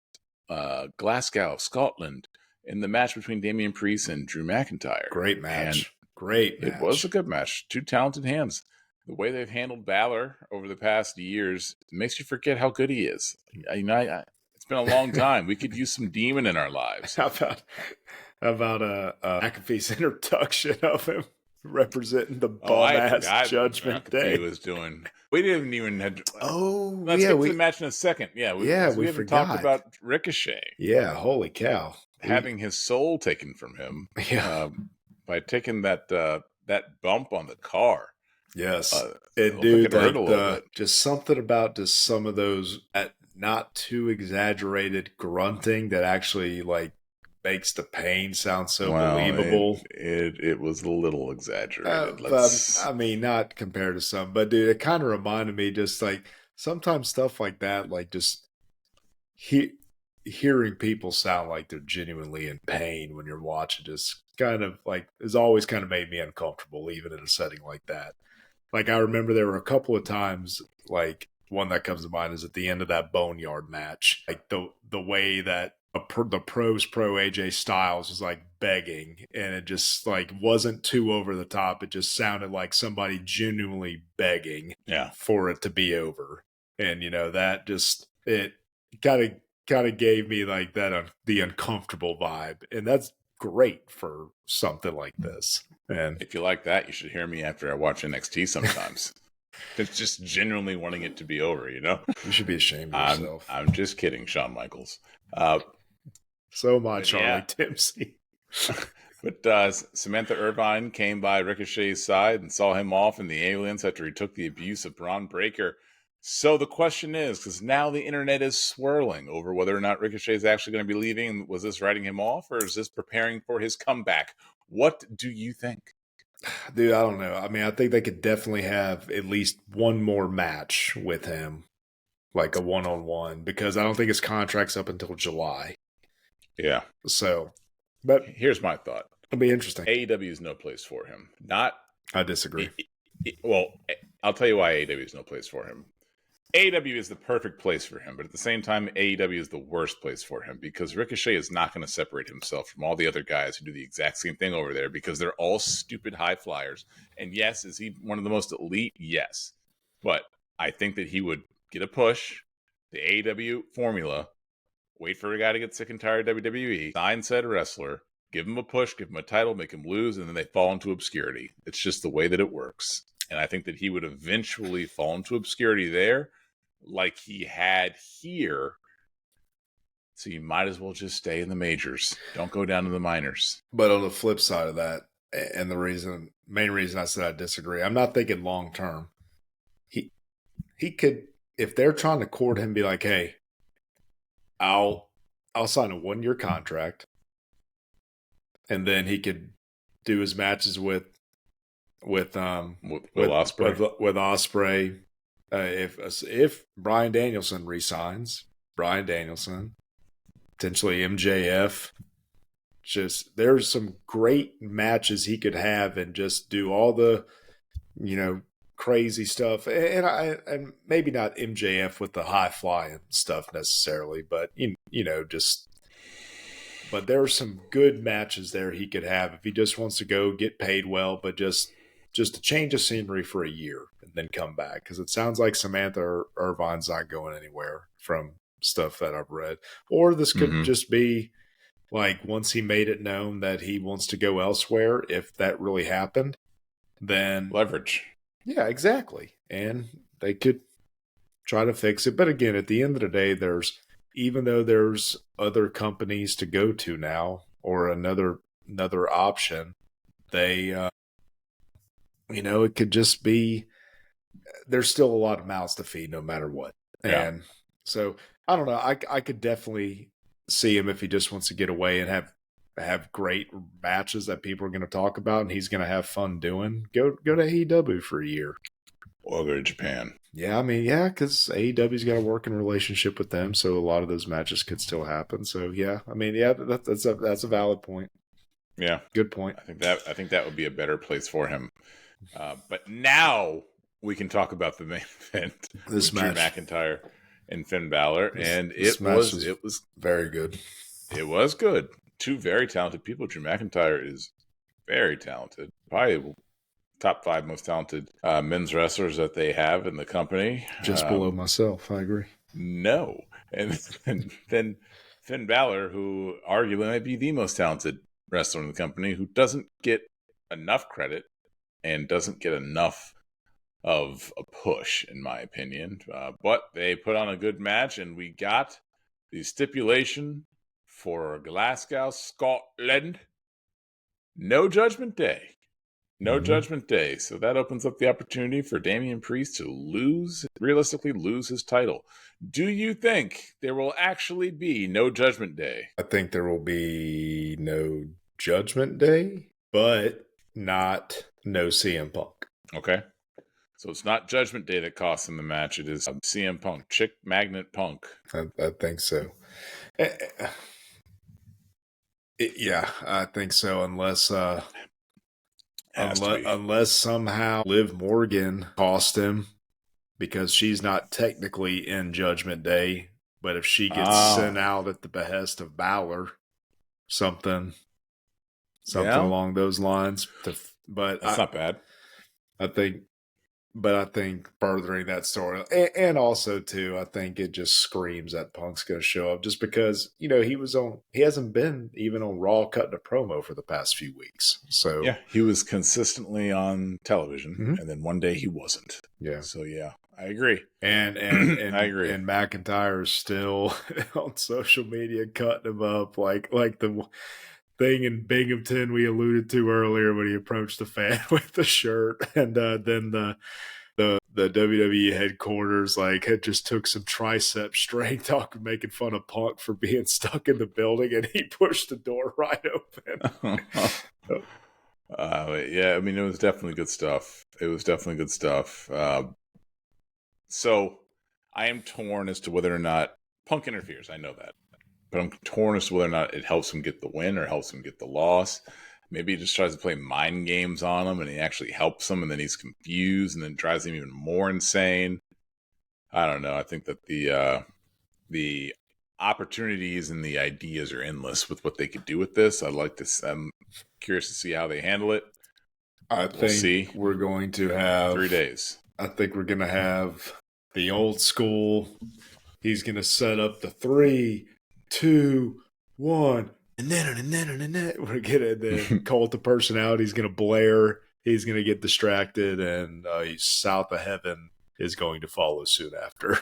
Glasgow, Scotland, in the match between Damian Priest and Drew McIntyre. Great match. And great match. It was a good match. Two talented hands. The way they've handled Balor over the past years makes you forget how good he is. It's been a long time. We could use some demon in our lives. How about McAfee's introduction of him representing the bum-ass Judgment Day? He was doing. We didn't even have. Let's get to the match in a second. We haven't talked about Ricochet. Yeah, holy cow! Having his soul taken from him. Yeah, by taking that bump on the car. Yes, dude, just something about just some of those not too exaggerated grunting that actually like makes the pain sound so believable. It was a little exaggerated. I mean, not compared to some, but dude, it kind of reminded me just like sometimes stuff like that, like just hearing people sound like they're genuinely in pain when you're watching, just kind of like has always kind of made me uncomfortable, even in a setting like that. Like I remember there were a couple of times, like one that comes to mind is at the end of that Boneyard match, like the way that the pros pro AJ Styles was like begging, and it just like wasn't too over the top. It just sounded like somebody genuinely begging for it to be over. And that just, it kind of gave me like that the uncomfortable vibe, and that's great for something like this. And if you like that, you should hear me after I watch NXT sometimes. It's just genuinely wanting it to be over, You should be ashamed of yourself. I'm just kidding, Shawn Michaels. So am I, Charlie Dempsey. But Samantha Irvine came by Ricochet's side and saw him off in the ambulance after he took the abuse of Braun Breaker. So the question is, because now the internet is swirling over whether or not Ricochet is actually going to be leaving. Was this writing him off, or is this preparing for his comeback? What do you think? Dude, I don't know. I mean, I think they could definitely have at least one more match with him, like a one-on-one, because I don't think his contract's up until July. Yeah. So, but here's my thought. It'll be interesting. AEW is no place for him. I disagree. Well, I'll tell you why AEW is no place for him. AEW is the perfect place for him, but at the same time, AEW is the worst place for him because Ricochet is not going to separate himself from all the other guys who do the exact same thing over there because they're all stupid high flyers. And yes, is he one of the most elite? Yes. But I think that he would get a push, the AEW formula, wait for a guy to get sick and tired of WWE, sign said wrestler, give him a push, give him a title, make him lose, and then they fall into obscurity. It's just the way that it works. And I think that he would eventually fall into obscurity there, like he had here. So you might as well just stay in the majors. Don't go down to the minors. But on the flip side of that, and main reason I said I disagree, I'm not thinking long term. He could, if they're trying to court him, be like, hey, I'll sign a 1-year contract, and then he could do his matches with Ospreay. With Ospreay. If Bryan Danielson resigns, Bryan Danielson, potentially MJF. Just there's some great matches he could have and just do all the, crazy stuff. And maybe not MJF with the high flying stuff necessarily, but but there are some good matches there he could have if he just wants to go get paid well, but just to change the scenery for a year and then come back. Because it sounds like Samantha Irvine's not going anywhere from stuff that I've read. Or this could just be like once he made it known that he wants to go elsewhere, if that really happened, then leverage. Yeah, exactly. And they could try to fix it. But again, at the end of the day, even though there's other companies to go to now or another option, they it could just be there's still a lot of mouths to feed no matter what. Yeah. And so I don't know. I could definitely see him if he just wants to get away and have great matches that people are going to talk about and he's going to have fun doing. Go to AEW for a year. Or go to Japan. Yeah, because AEW's got a working relationship with them, so a lot of those matches could still happen. So that's a valid point. Yeah, good point. I think that would be a better place for him. But now we can talk about the main event. This match, Drew McIntyre and Finn Balor, and it was very good. It was good. Two very talented people. Drew McIntyre is very talented. Probably top 5 most talented men's wrestlers that they have in the company. Just below myself, I agree. No. And then Finn Balor, who arguably might be the most talented wrestler in the company, who doesn't get enough credit and doesn't get enough of a push, in my opinion. But they put on a good match, and we got the stipulation for Glasgow, Scotland. No Judgment Day. No Judgment Day. So that opens up the opportunity for Damian Priest to realistically lose his title. Do you think there will actually be no Judgment Day? I think there will be no Judgment Day, but not no CM Punk. Okay. So it's not Judgment Day that costs him the match. It is CM Punk, Chick Magnet Punk. I think so. Yeah, I think so. Unless somehow Liv Morgan cost him because she's not technically in Judgment Day, but if she gets sent out at the behest of Balor, something along those lines. But that's not bad. I think furthering that story, and also too, I think it just screams that Punk's going to show up just because he hasn't been even on Raw cutting a promo for the past few weeks. So yeah, he was consistently on television, and then one day he wasn't. Yeah. So yeah, I agree. And I agree. And McIntyre is still on social media cutting him up like the thing in Binghamton we alluded to earlier when he approached the fan with the shirt, and then the WWE headquarters had just took some tricep strength making fun of Punk for being stuck in the building, and he pushed the door right open. Yeah, it was definitely good stuff. So I am torn as to whether or not Punk interferes. I know that. But I'm torn as to whether or not it helps him get the win or helps him get the loss. Maybe he just tries to play mind games on him and he actually helps him and then he's confused and then drives him even more insane. I don't know. I think that the opportunities and the ideas are endless with what they could do with this. I'm curious to see how they handle it. We'll see. We're going to have 3 days. I think we're going to have the old school. He's going to set up the 3, 2, 1, we're getting the cult of personality is going to blare. He's going to get distracted, and South of Heaven is going to follow soon after.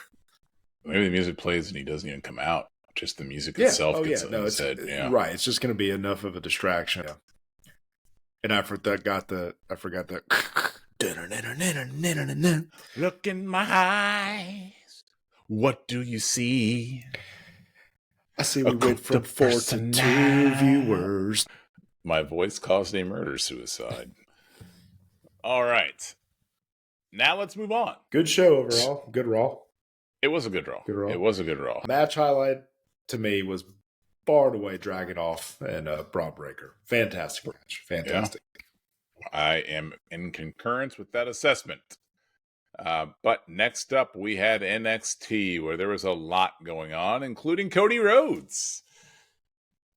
Maybe the music plays and he doesn't even come out. Just the music itself gets in his head. Yeah. Right. It's just going to be enough of a distraction. Yeah. And I forgot the. Look in my eyes. What do you see? I see we went from 4 to 2 viewers. My voice caused a murder-suicide. All right. Now let's move on. Good show overall. Good Raw. It was a good Raw. It was a good Raw. Match highlight to me was far and away Dragunov and Braun Breaker. Fantastic match. Fantastic. Yeah. I am in concurrence with that assessment. But next up, we had NXT, where there was a lot going on, including Cody Rhodes.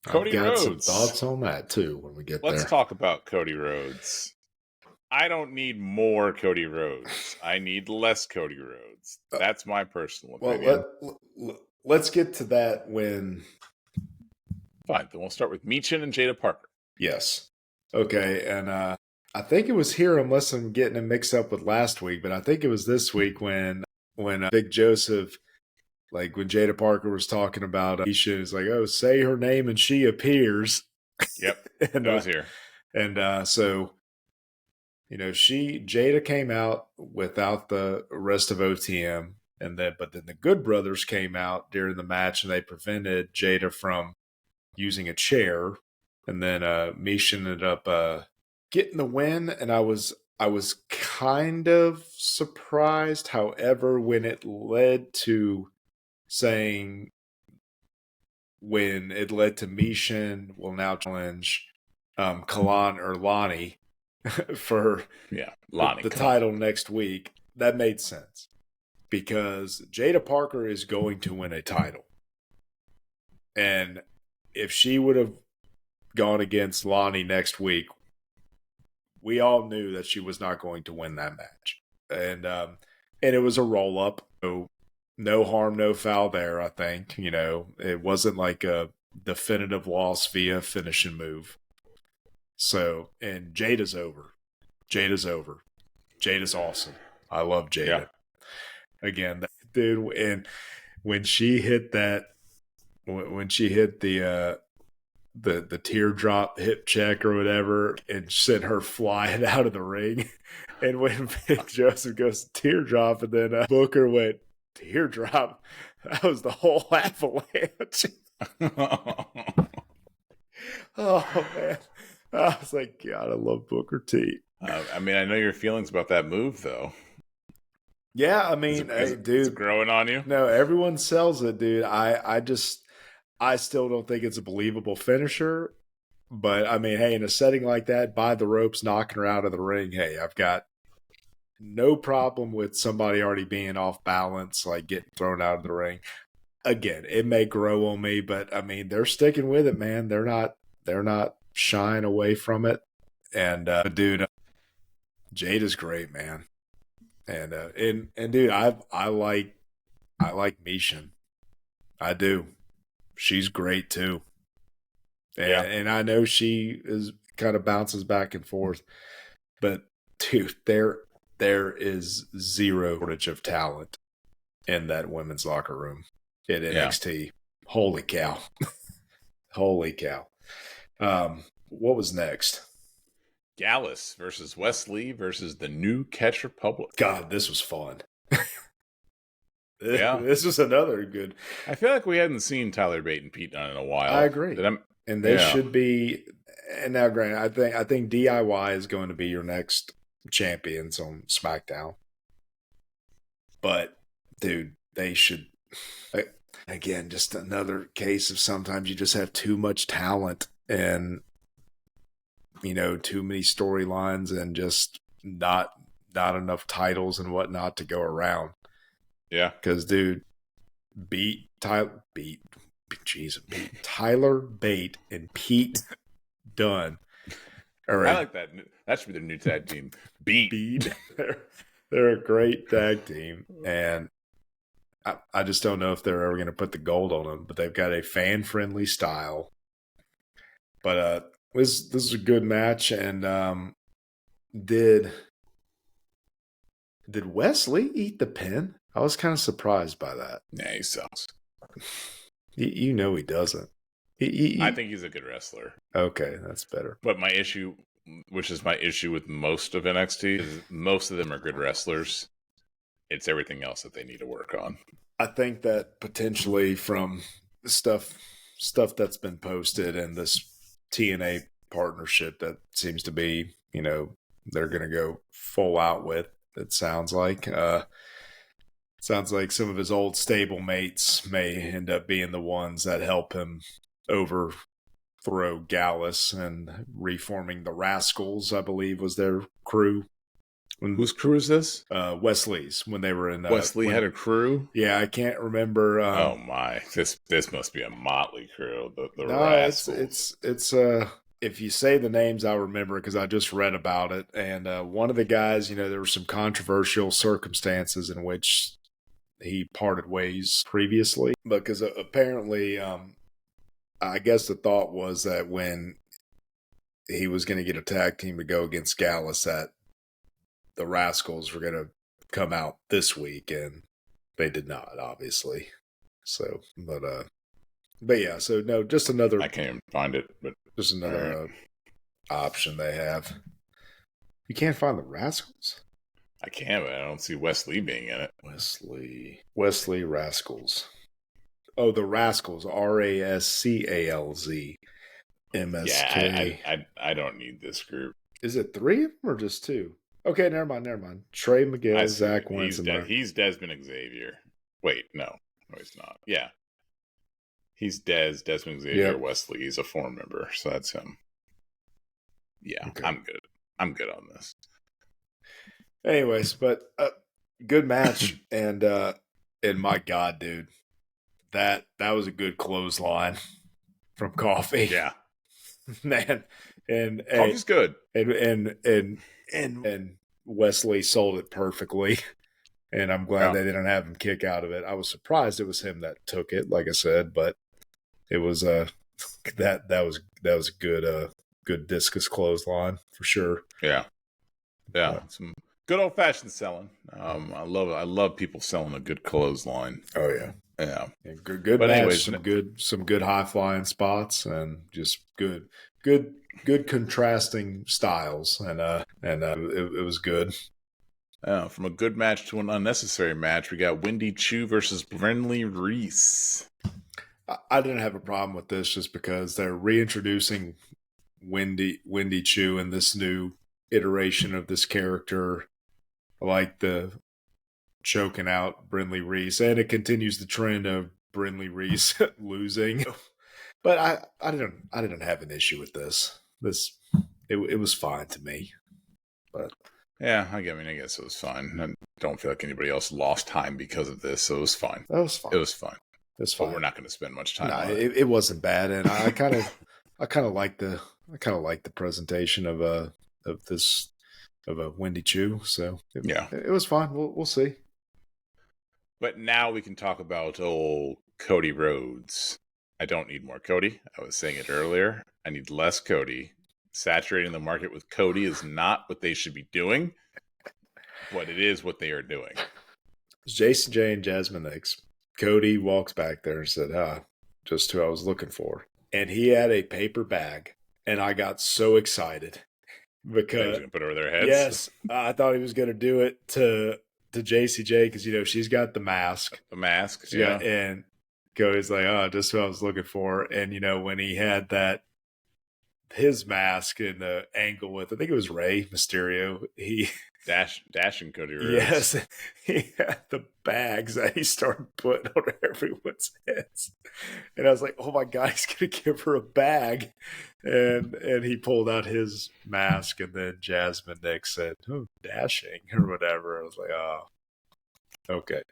I've got some thoughts on that, too, when we get there. Let's talk about Cody Rhodes. I don't need more Cody Rhodes. I need less Cody Rhodes. That's my personal opinion. Well, let's get to that when... Fine, then we'll start with Michin and Jada Parker. Yes. Okay, and I think it was here, unless I'm getting it mixed up with last week, but I think it was this week when Big Joseph, like when Jada Parker was talking about Isha, is like, oh, say her name and she appears. Yep, and that was here. And so, Jada came out without the rest of OTM, but then the Good Brothers came out during the match and they prevented Jada from using a chair, and then Misha ended up getting the win, and I was kind of surprised. However, when it led to Mishin will now challenge Kalan or Lonnie for the title next week, that made sense because Jada Parker is going to win a title, and if she would have gone against Lonnie next week, we all knew that she was not going to win that match. And it was a roll-up. So no harm, no foul there, I think. It wasn't like a definitive loss via finishing move. So, and Jada's over. Jada's awesome. I love Jada. Yeah. Again, dude, and when she hit the teardrop hip check or whatever and sent her flying out of the ring. And when Big Joseph goes teardrop and then Booker went teardrop, that was the whole avalanche. Oh, man. I was like, God, I love Booker T. I know your feelings about that move, though. Yeah, dude. It's growing on you? No, everyone sells it, dude. I still don't think it's a believable finisher, but hey, in a setting like that, by the ropes, knocking her out of the ring, hey, I've got no problem with somebody already being off balance, like getting thrown out of the ring. Again, it may grow on me, but they're sticking with it, man. They're not shying away from it. And dude, Jada's great, man. And dude, I like Mishin. I do. She's great too. And I know she kind of bounces back and forth, but dude, there is zero shortage of talent in that women's locker room at NXT. Holy cow. Holy cow. What was next? Gallus versus Wesley versus the New Catch Republic. God, this was fun. This was another good. I feel like we hadn't seen Tyler Bate and Pete Dunne in a while. I agree. And they should be. And now, granted, I think DIY is going to be your next champions on SmackDown. But, dude, they should. Again, just another case of sometimes you just have too much talent and, too many storylines and just not enough titles and whatnot to go around. Yeah. Because, dude, Tyler Bate and Pete Dunne. Right. I like that. That should be their new tag team. Beat. They're a great tag team. And I just don't know if they're ever going to put the gold on them. But they've got a fan-friendly style. But this is a good match, and did Wesley eat the pin? I was kind of surprised by that. Yeah, he sucks. You know he doesn't. I think he's a good wrestler. Okay, that's better. But my issue, which is my issue with most of NXT, is most of them are good wrestlers. It's everything else that they need to work on. I think that potentially from stuff that's been posted and this TNA partnership that seems to be, they're going to go full out with, it sounds like. Sounds like some of his old stable mates may end up being the ones that help him overthrow Gallus, and reforming the Rascals, I believe, was their crew. Whose crew is this? Wesley's, when they were in. Wesley had a crew? Yeah, I can't remember. Oh my! This must be a motley crew. The no, Rascals. It's if you say the names, I'll remember it because I just read about it. And one of the guys, there were some controversial circumstances in which he parted ways previously, because apparently, I guess the thought was that when he was going to get a tag team to go against Gallus, that the Rascals were going to come out this week, and they did not, obviously. So, but yeah, so no, just another. I can't even find it, but just another option they have. You can't find the Rascals? I can, but I don't see Wesley being in it. Wesley Rascals. Oh, the Rascals. RASCALZ. MSK. Yeah, I don't need this group. Is it 3 of them or just 2? Okay, never mind. Trey Miguel, Zach Wenzenberg. He's Desmond Xavier. Wait, no, he's not. Yeah. He's Desmond Xavier. Yep. Wesley. He's a 4 member, so that's him. Yeah, okay. I'm good. I'm good on this. Anyways, but good match, and my God, dude, that was a good clothesline from Coffee. Yeah, man, and Coffee's good, and Wesley sold it perfectly, and I'm glad they didn't have him kick out of it. I was surprised it was him that took it, like I said, but it was that was a good discus clothesline for sure. Yeah. Some good old fashioned selling. I love people selling a good clothesline. Oh yeah. Good but match. Anyways, some good high flying spots, and just good contrasting styles, and it was good. From a good match to an unnecessary match, we got Wendy Chu versus Brinley Reese. I didn't have a problem with this just because they're reintroducing Wendy Chu in this new iteration of this character. I like the choking out Brinley Reese, and it continues the trend of Brinley Reese losing. But I didn't have an issue with this. It was fine to me. But yeah, I guess it was fine. I don't feel like anybody else lost time because of this, so it was fine. That was fine. It was fine. It's fine. But we're not going to spend much time on it. It wasn't bad, and I kind of like the presentation of a Wendy Chu. So it was fine. We'll see. But now we can talk about old Cody Rhodes. I don't need more Cody. I was saying it earlier. I need less Cody. Saturating the market with Cody is not what they should be doing, but it is what they are doing. It's Jason J and Jasmine X. Cody walks back there and said, just who I was looking for. And he had a paper bag, and I got so excited because he was going to put over their heads. Yes, I thought he was going to do it to JCJ because she's got the mask. The mask, yeah. And Cody's like, just who I was looking for. And when he had his mask in the angle with, I think it was Rey Mysterio, he dashing Cody Rhodes. Yes, he had the bags that he started putting on everyone's heads, and I was like, "Oh my God, he's gonna give her a bag!" And he pulled out his mask, and then Jasmine Nick said, "Oh, dashing" or whatever. I was like, "Oh, okay."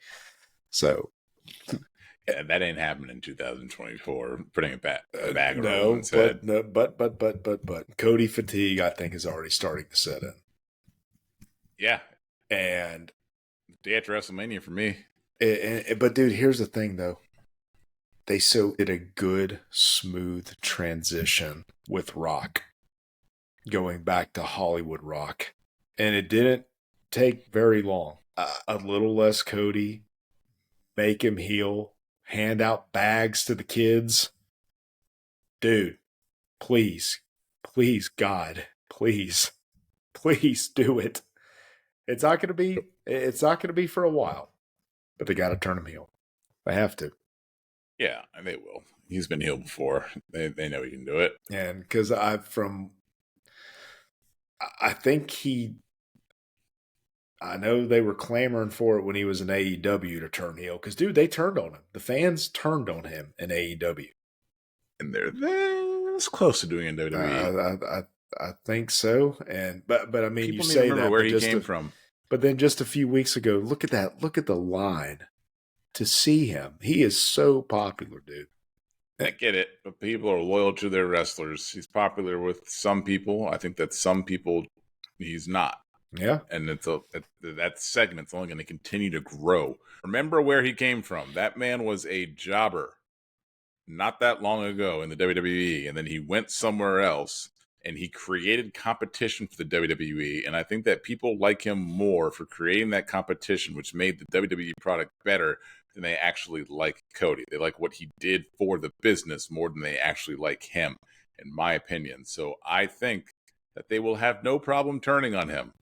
So, yeah, that ain't happening in 2024. Putting a bag on no, everyone's head. But Cody fatigue, I think, is already starting to set in. Yeah. And day after WrestleMania for me. But dude, here's the thing though. they so did a good, smooth transition with Rock, going back to Hollywood Rock. And it didn't take very long. A little less Cody, make him heel, hand out bags to the kids. Dude, please, God, please do it. It's not going to be for a while, but they got to turn him heel. They have to. Yeah, and they will. He's been heel before. They know he can do it. And because I know they were clamoring for it when he was in AEW to turn heel. Because, dude, they turned on him. The fans turned on him in AEW. And they're this close to doing it in WWE. I think so. But I mean, people you say remember that where he came from. But then just a few weeks ago, look at that. Look at the line to see him. He is so popular, dude. I get it, but people are loyal to their wrestlers. He's popular with some people. I think that some people he's not. Yeah. And that segment's only going to continue to grow. Remember where he came from. That man was a jobber not that long ago in the WWE, and then he went somewhere else, and he created competition for the WWE, and I think that people like him more for creating that competition, which made the WWE product better than they actually like Cody. They like what he did for the business more than they actually like him, in my opinion. So I think that they will have no problem turning on him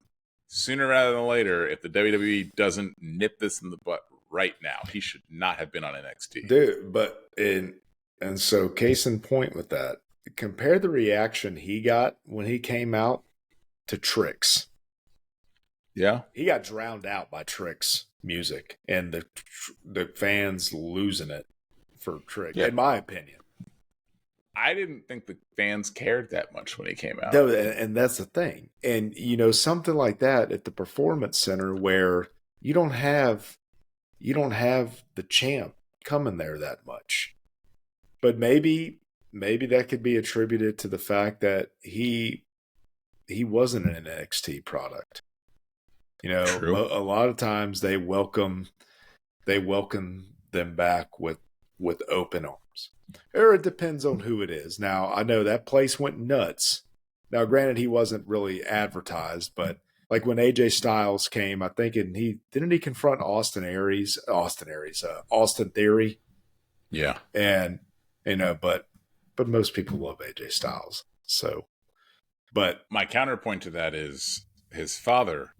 sooner rather than later if the WWE doesn't nip this in the butt right now. He should not have been on NXT. Dude, and so case in point with that, compare the reaction he got when he came out to Trick's. Yeah. He got drowned out by Trick's music and the fans losing it for Trick, in my opinion. I didn't think the fans cared that much when he came out. No, and that's the thing. And, something like that at the Performance Center where you don't have the champ coming there that much. But maybe that could be attributed to the fact that he wasn't an NXT product. True. A lot of times they welcome them back with open arms. Or it depends on who it is. Now, I know that place went nuts. Now, granted, he wasn't really advertised, but like when AJ Styles came, I think didn't he confront Austin Theory? Yeah. And but most people love AJ Styles. So, but my counterpoint to that is his father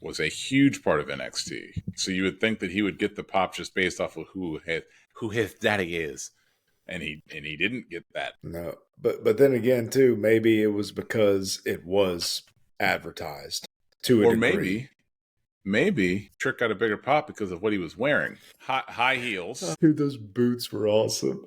was a huge part of NXT. So you would think that he would get the pop just based off of who his daddy is. And he didn't get that. No. But then again too, maybe it was because it was advertised to a degree. Maybe Trick got a bigger pop because of what he was wearing. High heels. Dude, those boots were awesome.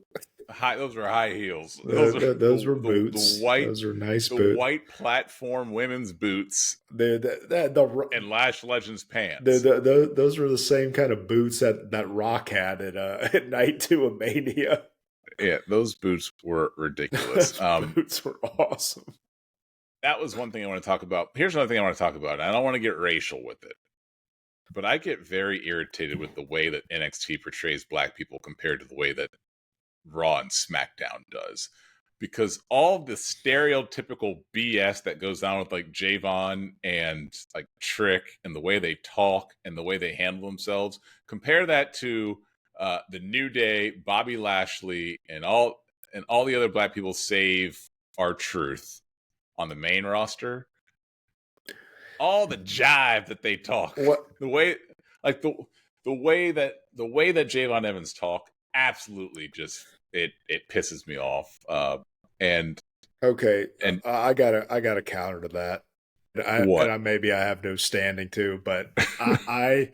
Those were high heels. Those were boots. Those are nice boots. The white platform women's boots. And Lash Legends pants. Those were the same kind of boots that Rock had at Night 2 of Mania. Yeah, those boots were ridiculous. Boots were awesome. That was one thing I want to talk about. Here's another thing I want to talk about. I don't want to get racial with it. But I get very irritated with the way that NXT portrays black people compared to the way that Raw and SmackDown does. Because all the stereotypical BS that goes on with like Javon and like Trick and the way they talk and the way they handle themselves, compare that to the New Day, Bobby Lashley, and all the other black people save R-Truth on the main roster. All the jive that they talk, the way that Javon Evans talk, absolutely just it pisses me off. And I got a counter to that. Maybe I have no standing to, but I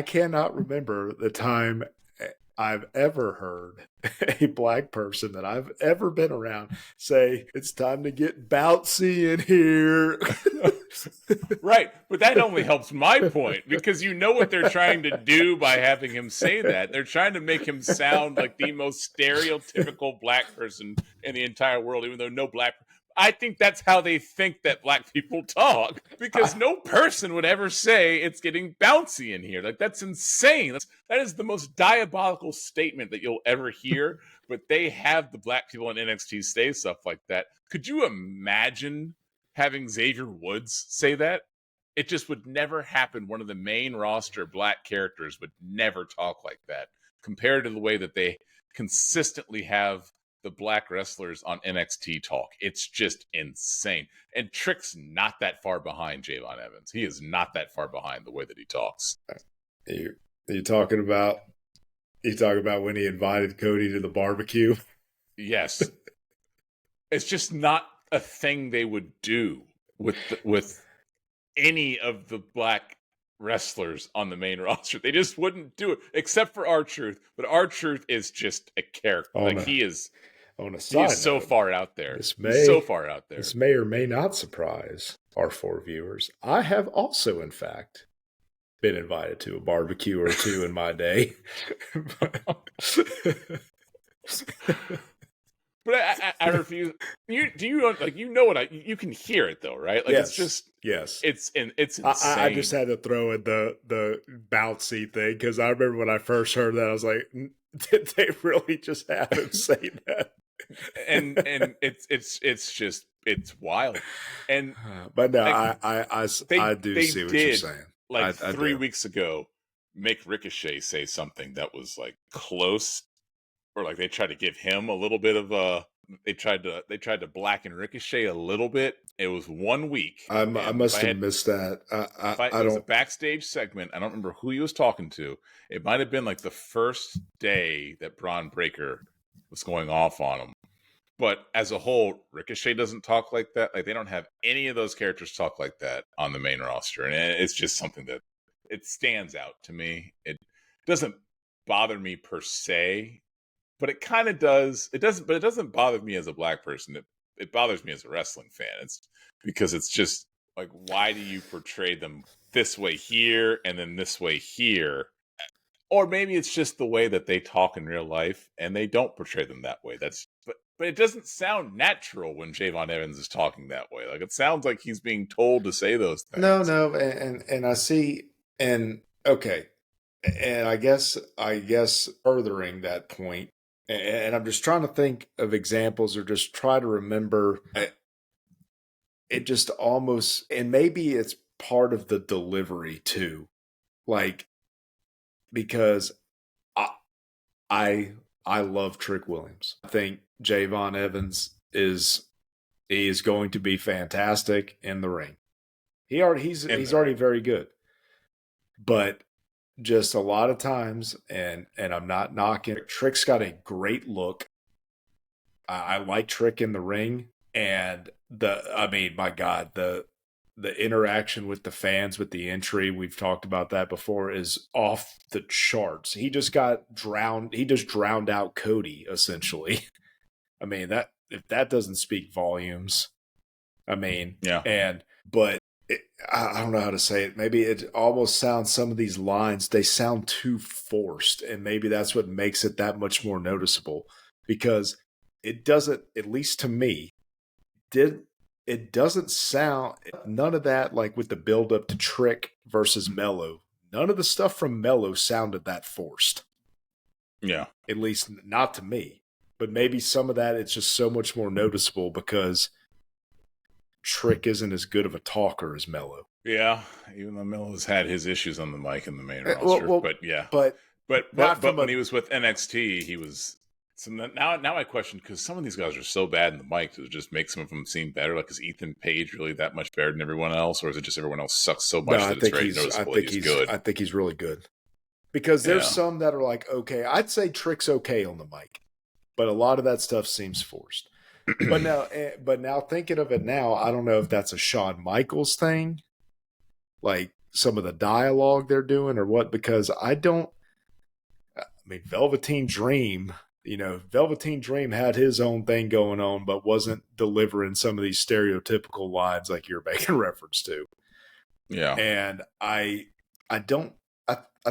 cannot remember the time I've ever heard a black person that I've ever been around say, "It's time to get bouncy in here." Right. But that only helps my point because you know what they're trying to do by having him say that. They're trying to make him sound like the most stereotypical black person in the entire world, even though no black I think that's how they think that black people talk, because no person would ever say it's getting bouncy in here. Like, that's insane. That is the most diabolical statement that you'll ever hear. But they have the black people in NXT say stuff like that. Could you imagine having Xavier Woods say that? It just would never happen. One of the main roster black characters would never talk like that, compared to the way that they consistently have the black wrestlers on NXT talk. It's just insane. And Trick's not that far behind Javon Evans. He is not that far behind the way that he talks. You talking about when he invited Cody to the barbecue? Yes. It's just not a thing they would do with any of the black wrestlers on the main roster. They just wouldn't do it, except for R-Truth. But R-Truth is just a character. He is so far out there. This may or may not surprise our 4 viewers. I have also, in fact, been invited to a barbecue or two in my day. But I refuse. You can hear it though, right? Like, yes. It's insane. I just had to throw in the bouncy thing, because I remember when I first heard that, I was like, did they really just have him say that? and it's wild. And but no, I do see what you're saying. Like 3 weeks ago, make Ricochet say something that was like close, or like they tried to give him a little bit of a. They tried to blacken Ricochet a little bit. It was 1 week. I must have missed that. It was a backstage segment. I don't remember who he was talking to. It might have been like the first day that Braun Breaker was going off on him. But as a whole, Ricochet doesn't talk like that. Like, they don't have any of those characters talk like that on the main roster. And it's just something that it stands out to me. It doesn't bother me per se, but it kind of does. It doesn't bother me as a black person. It bothers me as a wrestling fan. It's because it's just like, why do you portray them this way here and then this way here? Or maybe it's just the way that they talk in real life and they don't portray them that way. But it doesn't sound natural when Javon Evans is talking that way. Like, it sounds like he's being told to say those things. No, and I see, and okay, and I guess furthering that point, and I'm just trying to think of examples or just try to remember. It just almost, and maybe it's part of the delivery too, like, because I love Trick Williams. I think Javon Evans is going to be fantastic in the ring. He's already very good. But just a lot of times, and I'm not knocking, Trick's got a great look. I like Trick in the ring, and my God, the interaction with the fans with the entry, we've talked about that before, is off the charts. He just drowned out Cody, essentially. I mean, if that doesn't speak volumes, I mean, yeah. But I don't know how to say it. Maybe it almost sounds, some of these lines, they sound too forced, and maybe that's what makes it that much more noticeable, because it doesn't, at least to me, it doesn't sound, none of that, like with the build up to Trick versus Mello, none of the stuff from Mello sounded that forced. Yeah. At least not to me. But maybe some of that, it's just so much more noticeable because Trick isn't as good of a talker as Mello. Yeah, even though Mello's had his issues on the mic in the main roster. But yeah. But when he was with NXT, he was... So now I question, because some of these guys are so bad in the mic, does it just make some of them seem better? Like, is Ethan Page really that much better than everyone else? Or is it just everyone else sucks so much that it's very noticeable he's good? I think he's really good. Because there's some that are like, okay, I'd say Trick's okay on the mic. But a lot of that stuff seems forced. But now thinking of it now, I don't know if that's a Shawn Michaels thing, like some of the dialogue they're doing or what, because Velveteen Dream, Velveteen Dream had his own thing going on, but wasn't delivering some of these stereotypical lines like you're making reference to. Yeah. And I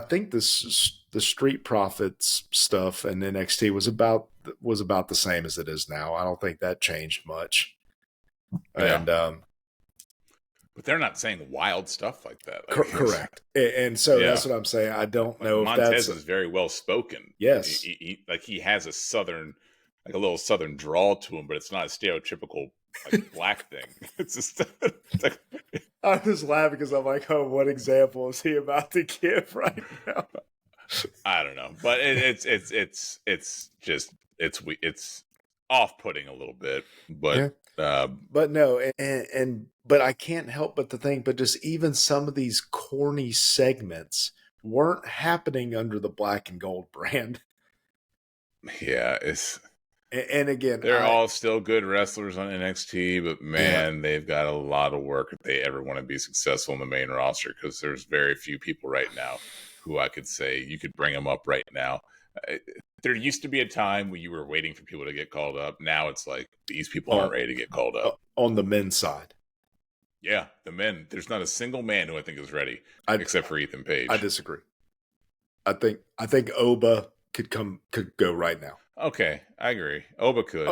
think the Street Profits stuff in NXT was about the same as it is now. I don't think that changed much. And but they're not saying wild stuff like that. Correct. And so that's what I'm saying. I don't know if Montez is very well spoken. Yes. He has a little southern drawl to him, but it's not a stereotypical black thing. It's just I'm just laughing because I'm like, oh, what example is he about to give right now? I don't know, but it's off-putting a little bit, but but no, but I can't help but to think, but just even some of these corny segments weren't happening under the black and gold brand. Yeah, and again, they're all still good wrestlers on NXT, but man, they've got a lot of work if they ever want to be successful in the main roster, because there's very few people right now who I could say you could bring them up right now. There used to be a time when you were waiting for people to get called up. Now it's like these people aren't ready to get called up. On the men's side. Yeah, the men. There's not a single man who I think is ready, except for Ethan Page. I disagree. I think Oba could go right now. Okay, I agree. Oba could.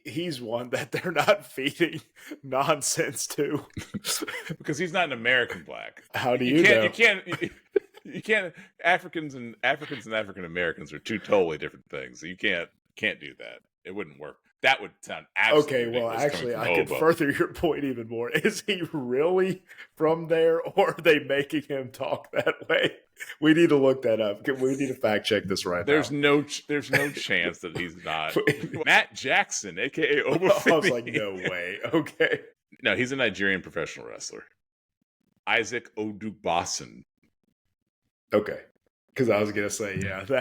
He's one that they're not feeding nonsense to. Because he's not an American black. How do you know? You can't. Africans and African Americans are two totally different things. So you can't do that. It wouldn't work. That would sound absolutely okay. Well, actually, I could further your point even more. Is he really from there, or are they making him talk that way? We need to look that up. We need to fact check this right now. There's no chance that he's not. Matt Jackson, aka Oba. I was like, no way. Okay. No, he's a Nigerian professional wrestler. Isaac Odugbasan. Okay. Because I was gonna say,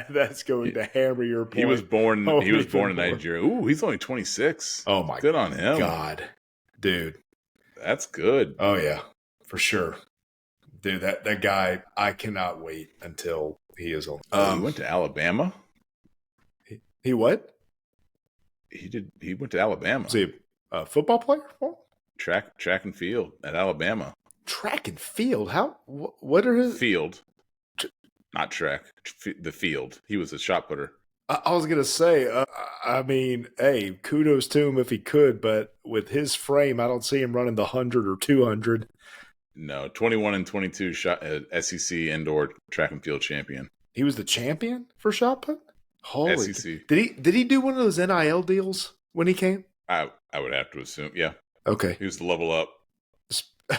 that's going to hammer your point. He was born in Nigeria. Ooh, he's only 26. Oh my, good on him, God, dude, that's good. Oh yeah, for sure, dude. That guy, I cannot wait until he is on. He went to Alabama. He what? He went to Alabama. Was he a football player? Track and field at Alabama. Track and field? How? What are his field? Not track, the field. He was a shot putter. I was going to say, I mean, hey, kudos to him if he could, but with his frame, I don't see him running the 100 or 200. No, 21 and 22 SEC indoor track and field champion. He was the champion for shot put? Holy SEC. Did he do one of those NIL deals when he came? I would have to assume, yeah. Okay. He was the level up.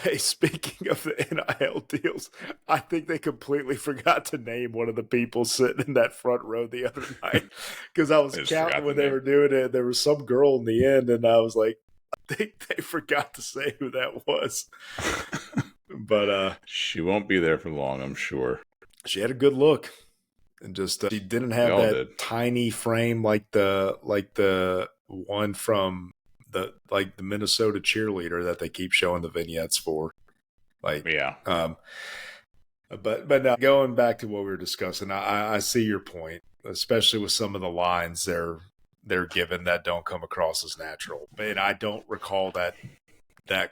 Hey, speaking of the NIL deals, I think they completely forgot to name one of the people sitting in that front row the other night, because I was counting when they were doing it. There was some girl in the end, and I was like, I think they forgot to say who that was. But she won't be there for long, I'm sure. She had a good look, and just she didn't have that tiny frame like the one from the Minnesota cheerleader that they keep showing the vignettes for. But now going back to what we were discussing, I see your point, especially with some of the lines they're given that don't come across as natural. And I don't recall that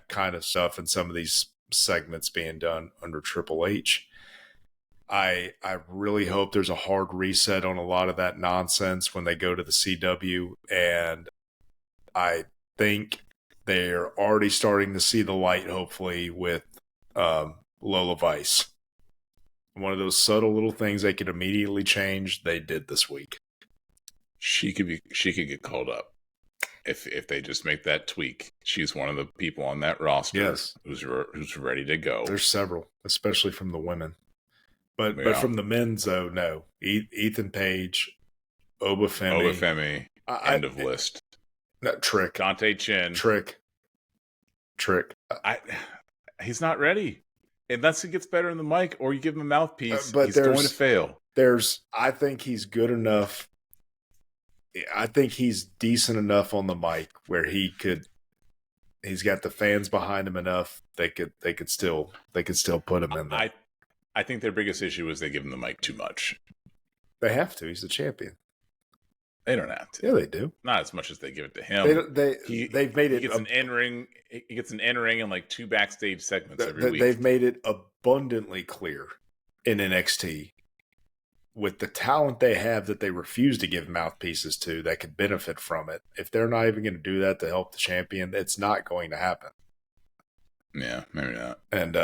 kind of stuff in some of these segments being done under Triple H. I really hope there's a hard reset on a lot of that nonsense when they go to the CW, and I think they're already starting to see the light, hopefully, with Lola Vice. One of those subtle little things they could immediately change, they did this week. She could get called up if they just make that tweak. She's one of the people on that roster, yes, who's ready to go. There's several, especially from the women, but from the men's though, no. Ethan Page, Obafemi, end of list. No, Trick. Dante Chin. Trick. He's not ready. Unless he gets better in the mic or you give him a mouthpiece, but he's going to fail. I think he's good enough. I think he's decent enough on the mic where he's got the fans behind him enough. They could still put him in there. I think their biggest issue is they give him the mic too much. They have to. He's the champion. They don't have to. Yeah, they do. Not as much as they give it to him. They've made it. He gets an in-ring. He gets an in-ring and like 2 backstage segments every week. They've made it abundantly clear in NXT with the talent they have that they refuse to give mouthpieces to that could benefit from it, if they're not even going to do that to help the champion, it's not going to happen. Yeah, maybe not. And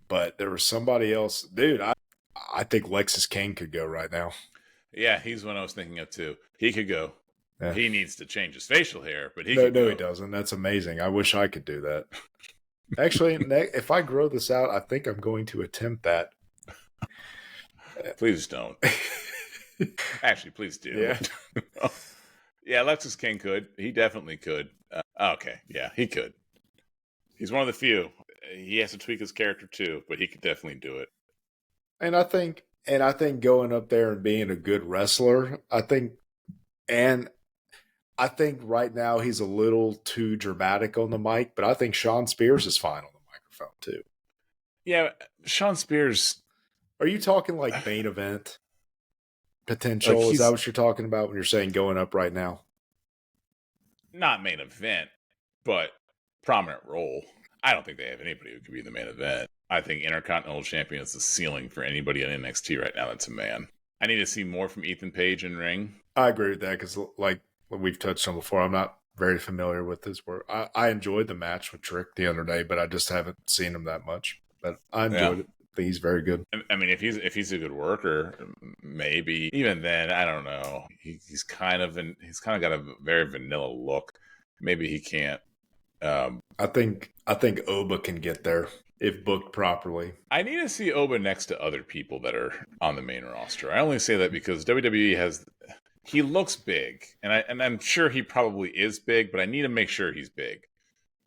but there was somebody else, dude. I think Lexus King could go right now. Yeah, he's one I was thinking of too. He could go. Yeah. He needs to change his facial hair, but he no, could go. he doesn't. That's amazing. I wish I could do that. Actually, if I grow this out, I think I'm going to attempt that. Please don't. Actually, please do. Yeah. Yeah, Lexus King could. He definitely could. Okay, yeah, he could. He's one of the few. He has to tweak his character too, but he could definitely do it. And I think going up there and being a good wrestler, I think right now he's a little too dramatic on the mic, but I think Sean Spears is fine on the microphone too. Yeah, Sean Spears. Are you talking like main event potential? Is that what you're talking about when you're saying going up right now? Not main event, but prominent role. I don't think they have anybody who could be the main event. I think Intercontinental Champion is the ceiling for anybody in NXT right now that's a man. I need to see more from Ethan Page in ring. I agree with that because, like we've touched on before, I'm not very familiar with his work. I enjoyed the match with Trick the other day, but I just haven't seen him that much. But I enjoyed it. I think he's very good. I mean, if he's a good worker, maybe even then, I don't know. He's kind of got a very vanilla look. Maybe he can't. I think Oba can get there if booked properly. I need to see Oba next to other people that are on the main roster. I only say that because WWE he looks big, and I'm sure he probably is big, but I need to make sure he's big.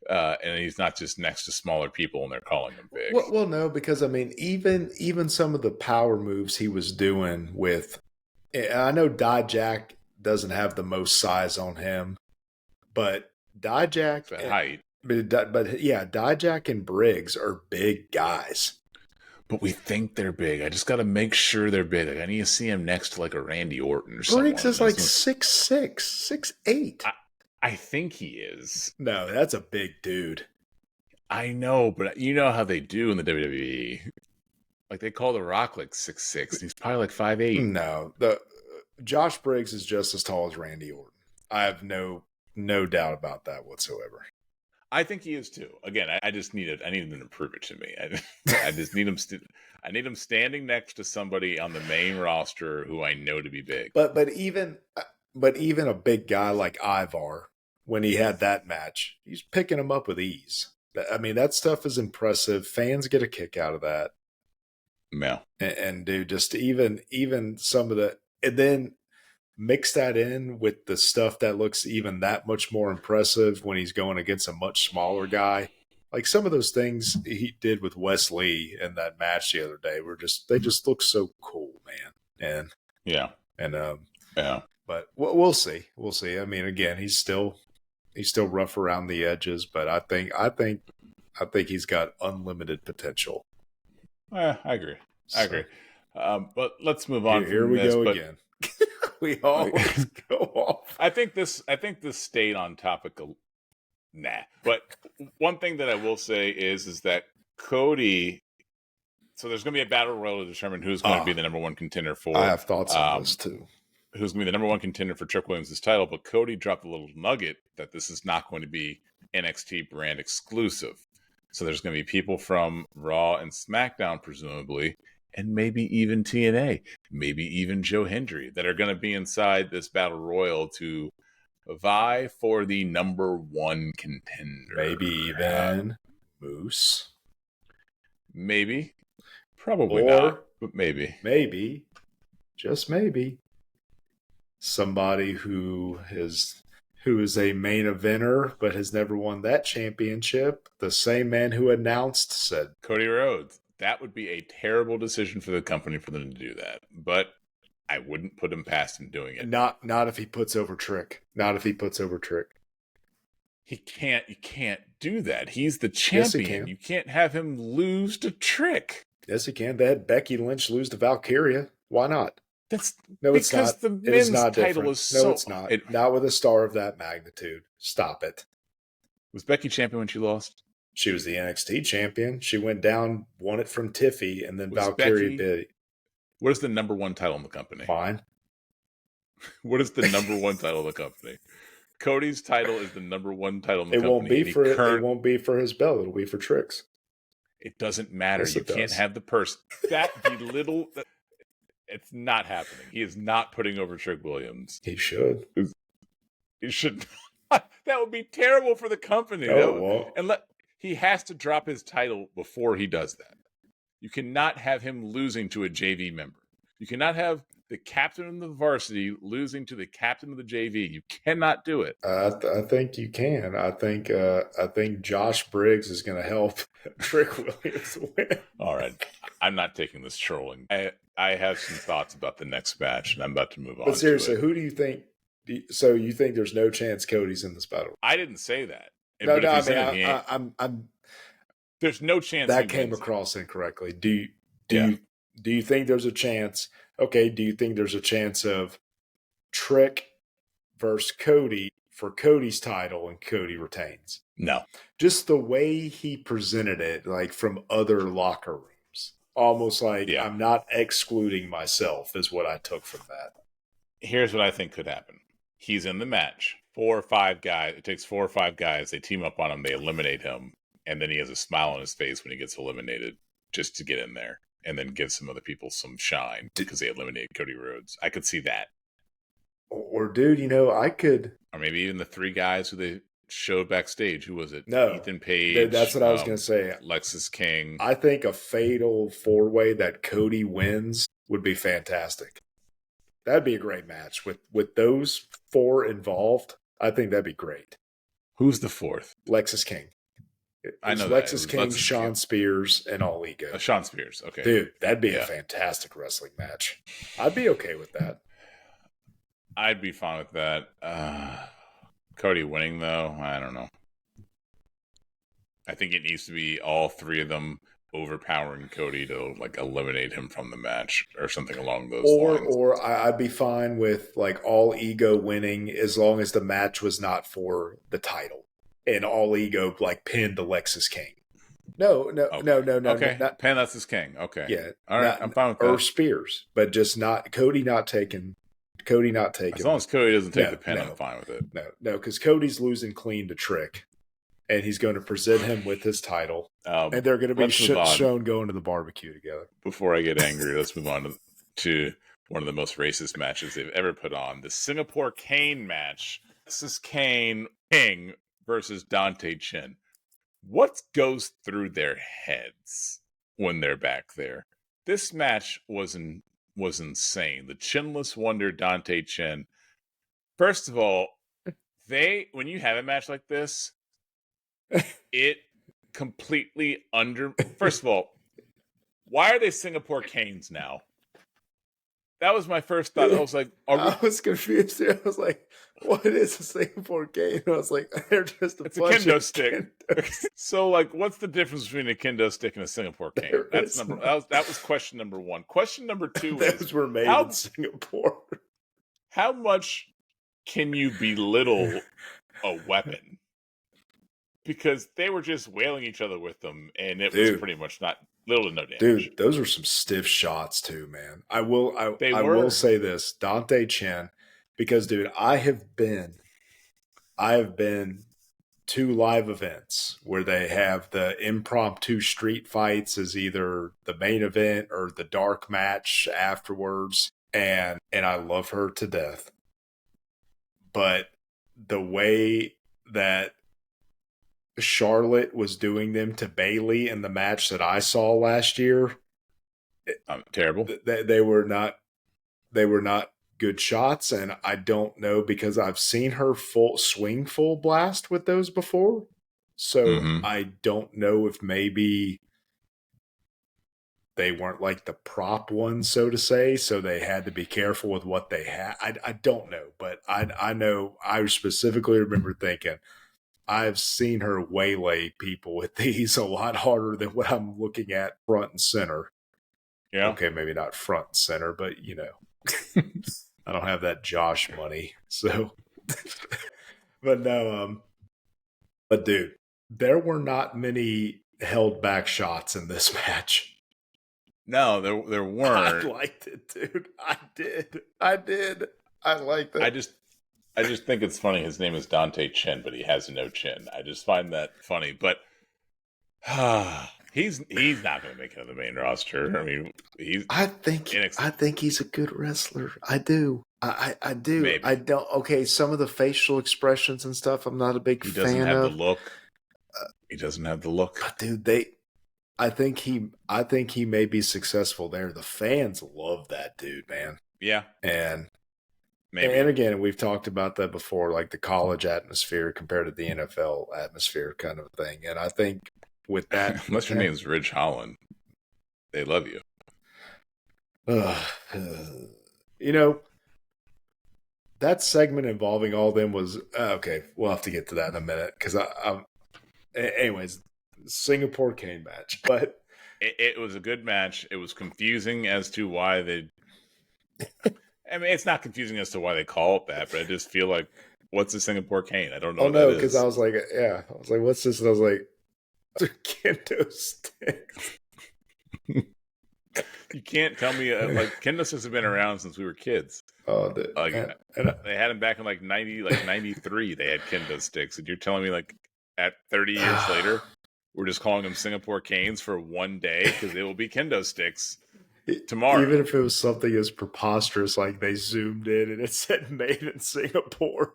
And he's not just next to smaller people and they're calling him big. Well, no, because I mean, even some of the power moves he was doing with, I know Dijak doesn't have the most size on him, but Dijak height. But yeah, Dijak and Briggs are big guys. But we think they're big. I just got to make sure they're big. Like, I need to see him next to like a Randy Orton or something. Briggs is like 6'6", 6'8". I think he is. No, that's a big dude. I know, but you know how they do in the WWE. Like they call The Rock like 6'6". He's probably like 5'8". No, Josh Briggs is just as tall as Randy Orton. I have no doubt about that whatsoever. I think he is too. Again, I just need it. I need him to prove it to me. I just need him. I need him standing next to somebody on the main roster who I know to be big. But even a big guy like Ivar, when he had that match, he's picking him up with ease. I mean, that stuff is impressive. Fans get a kick out of that. Yeah. And dude, just even some of the, and then mix that in with the stuff that looks even that much more impressive when he's going against a much smaller guy. Like some of those things he did with Wes Lee in that match the other day they just look so cool, man. But we'll see. We'll see. I mean, again, he's still rough around the edges, but I think he's got unlimited potential. I agree. I agree. But let's move on. Here we go again. We always go off. I think this stayed on topic. But one thing that I will say is that Cody. So there's going to be a battle royal to determine who's going to be the number one contender for. I have thoughts on this too. Who's going to be the number one contender for Trick Williams' title? But Cody dropped a little nugget that this is not going to be NXT brand exclusive. So there's going to be people from Raw and SmackDown, presumably, and maybe even TNA, maybe even Joe Hendry, that are going to be inside this battle royal to vie for the number one contender. Maybe even Moose. Maybe. Probably not, but maybe. Maybe, just maybe, somebody who is a main eventer but has never won that championship. The same man who announced said Cody Rhodes. That would be a terrible decision for the company for them to do that. But I wouldn't put him past him doing it. Not if he puts over Trick. Not if he puts over Trick. He can't. You can't do that. He's the champion. Yes, he can. You can't have him lose to Trick. Yes, he can. They had Becky Lynch lose to Valkyria. Why not? That's no, it's because not. The men's title is so. No, it's not. Not with a star of that magnitude. Stop it. Was Becky champion when she lost? She was the NXT champion. She went down, won it from Tiffy, and then Valkyria did. What is the number one title in the company? Fine. What is the number one title in the company? Cody's title is the number one title in the company. It won't be for his belt. It'll be for Trick's. It doesn't matter. Yes, you can't have the person that belittle. It's not happening. He is not putting over Trick Williams. He should. He should. That would be terrible for the company. He has to drop his title before he does that. You cannot have him losing to a JV member. You cannot have the captain of the varsity losing to the captain of the JV. You cannot do it. I think you can. I think Josh Briggs is going to help Trick Williams win. All right. I'm not taking this trolling. I have some thoughts about the next match, and I'm about to move on. But seriously, who do you think? So you think there's no chance Cody's in this battle? I didn't say that. I'm. There's no chance that came across incorrectly. Do you think there's a chance? Okay, do you think there's a chance of Trick versus Cody for Cody's title and Cody retains? No. Just the way he presented it, like from other locker rooms, almost like I'm not excluding myself, is what I took from that. Here's what I think could happen. He's in the match. 4 or 5 guys. It takes 4 or 5 guys. They team up on him. They eliminate him. And then he has a smile on his face when he gets eliminated just to get in there. And then give some other people some shine because they eliminated Cody Rhodes. I could see that. Or, dude, I could. Or maybe even the 3 guys who they showed backstage. Who was it? No. Ethan Page. That's what I was going to say. Lexis King. I think a fatal 4-way that Cody wins would be fantastic. That'd be a great match. With those 4 involved, I think that'd be great. Who's the 4th? Lexis King. I know Lexis King, Sean Spears, and All Ego. Sean Spears, okay. Dude, that'd be a fantastic wrestling match. I'd be okay with that. I'd be fine with that. Cody winning, though, I don't know. I think it needs to be all 3 of them overpowering Cody to eliminate him from the match or something along those lines. Or I'd be fine with All Ego winning as long as the match was not for the title. And All Ego pinned Alexis King. No. Okay, not, pin Alexis King. Okay, yeah. All right, I'm fine with that. Or Spears, but just not Cody not taking. As long as Cody doesn't take the pin, I'm fine with it. No, because Cody's losing clean to Trick, and he's going to present him with his title, and they're going to be shown going to the barbecue together. Before I get angry, let's move on to one of the most racist matches they've ever put on: the Singapore Cane match. This is King versus Dante Chen. What goes through their heads when they're back there? This match was insane. The Chinless Wonder Dante Chen. First of all, when you have a match like this, it completely First of all, why are they Singapore Canes now? That was my first thought. I was like, I was confused. I was like, what is a Singapore cane? I was like, they're just it's a kendo stick. So, what's the difference between a kendo stick and a Singapore cane? That was question number 1. Question number 2 is, those were made in Singapore. How much can you belittle a weapon? Because they were just wailing each other with them, and it was pretty much not little to no damage. Dude, those were some stiff shots too, man. I will say this, Dante Chen, because dude, I have been to live events where they have the impromptu street fights as either the main event or the dark match afterwards, and I love her to death. But the way that Charlotte was doing them to Bayley in the match that I saw last year, terrible. They were not good shots, and I don't know, because I've seen her swing full blast with those before. So I don't know if maybe they weren't the prop ones, so to say, so they had to be careful with what they had. I don't know, but I know I specifically remember thinking, I've seen her waylay people with these a lot harder than what I'm looking at front and center. Yeah. Okay, maybe not front and center, but I don't have that Josh money. So, but no, but dude, there were not many held back shots in this match. No, there weren't. I liked it, dude. I did. I liked it. I just think it's funny. His name is Dante Chin, but he has no chin. I just find that funny. But he's not going to make it on the main roster. I mean, I think he's a good wrestler. I do. I do. Maybe. I don't. Okay, some of the facial expressions and stuff, I'm not a big fan of. He doesn't have the look. He doesn't have the look. But dude, I think he may be successful there. The fans love that dude, man. Yeah. And maybe. And again, we've talked about that before, like the college atmosphere compared to the NFL atmosphere kind of thing. And I think with that, unless your name's Ridge Holland, they love you. You know, that segment involving all them was okay. We'll have to get to that in a minute because anyways, Singapore Kane match, but it was a good match. It was confusing as to why they. I mean, it's not confusing as to why they call it that, but I just feel like, what's the Singapore Cane? I don't know. Oh no, because I was like, what's this? And I was like, kendo sticks. You can't tell me like kendo sticks have been around since we were kids. Oh, they had them back in like 93. They had kendo sticks, and you're telling me like at 30 years later, we're just calling them Singapore Canes for one day because they will be kendo sticks tomorrow. Even if it was something as preposterous like they zoomed in and it said "Made in Singapore,"